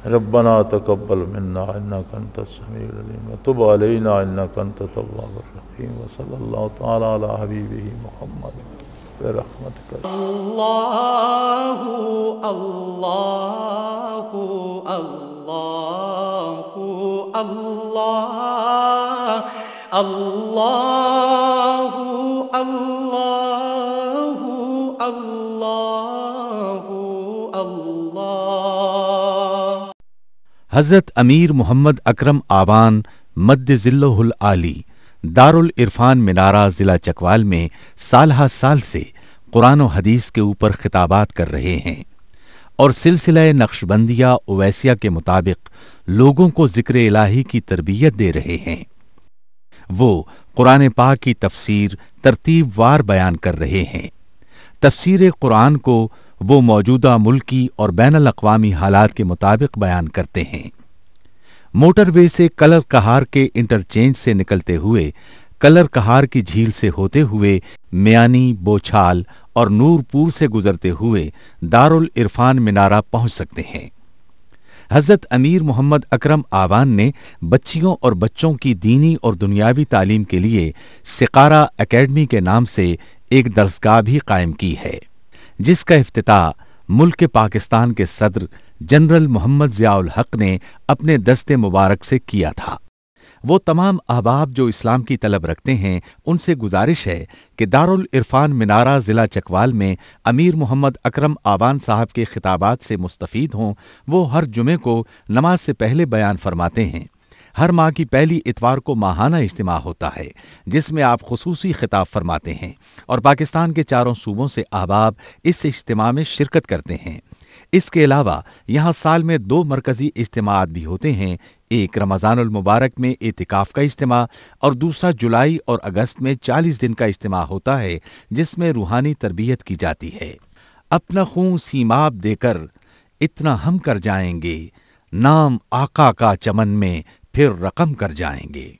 S2: ربنا تقبل منا انک انت السمیع العلیم وتب علینا انک انت التواب الرحیم، وصلی اللہ تعالی علی حبیبہ محمد برحمتک۔
S1: اللہ اللہ اللہ اللہ اللہ اللہ اللہ اللہ۔
S3: حضرت امیر محمد اکرم آوان مد ظلہ العالی دارالعرفان منارہ ضلع چکوال میں سالہ سال سے قرآن و حدیث کے اوپر خطابات کر رہے ہیں اور سلسلہ نقشبندیہ اویسیہ کے مطابق لوگوں کو ذکر الہی کی تربیت دے رہے ہیں۔ وہ قرآن پاک کی تفسیر ترتیب وار بیان کر رہے ہیں۔ تفسیر قرآن کو وہ موجودہ ملکی اور بین الاقوامی حالات کے مطابق بیان کرتے ہیں۔ موٹر وے سے کلر کہار کے انٹرچینج سے نکلتے ہوئے کلر کہار کی جھیل سے ہوتے ہوئے میانی، بوچھال اور نورپور سے گزرتے ہوئے دارالعرفان منارہ پہنچ سکتے ہیں۔ حضرت امیر محمد اکرم آوان نے بچیوں اور بچوں کی دینی اور دنیاوی تعلیم کے لیے سقارہ اکیڈمی کے نام سے ایک درسگاہ بھی قائم کی ہے، جس کا افتتاح ملک پاکستان کے صدر جنرل محمد ضیاء الحق نے اپنے دست مبارک سے کیا تھا۔ وہ تمام احباب جو اسلام کی طلب رکھتے ہیں ان سے گزارش ہے کہ دارالعرفان منارہ ضلع چکوال میں امیر محمد اکرم آوان صاحب کے خطابات سے مستفید ہوں۔ وہ ہر جمعے کو نماز سے پہلے بیان فرماتے ہیں۔ ہر ماہ کی پہلی اتوار کو ماہانہ اجتماع ہوتا ہے جس میں آپ خصوصی خطاب فرماتے ہیں اور پاکستان کے چاروں صوبوں سے احباب اس اجتماع میں شرکت کرتے ہیں۔ اس کے علاوہ یہاں سال میں 2 مرکزی اجتماعات بھی ہوتے ہیں، ایک رمضان المبارک میں اعتکاف کا اجتماع اور دوسرا جولائی اور اگست میں 40 دن کا اجتماع ہوتا ہے جس میں روحانی تربیت کی جاتی ہے۔ اپنا خون سیماب دے کر اتنا ہم کر جائیں گے، نام آقا کا چمن میں پھر رقم کر جائیں گے۔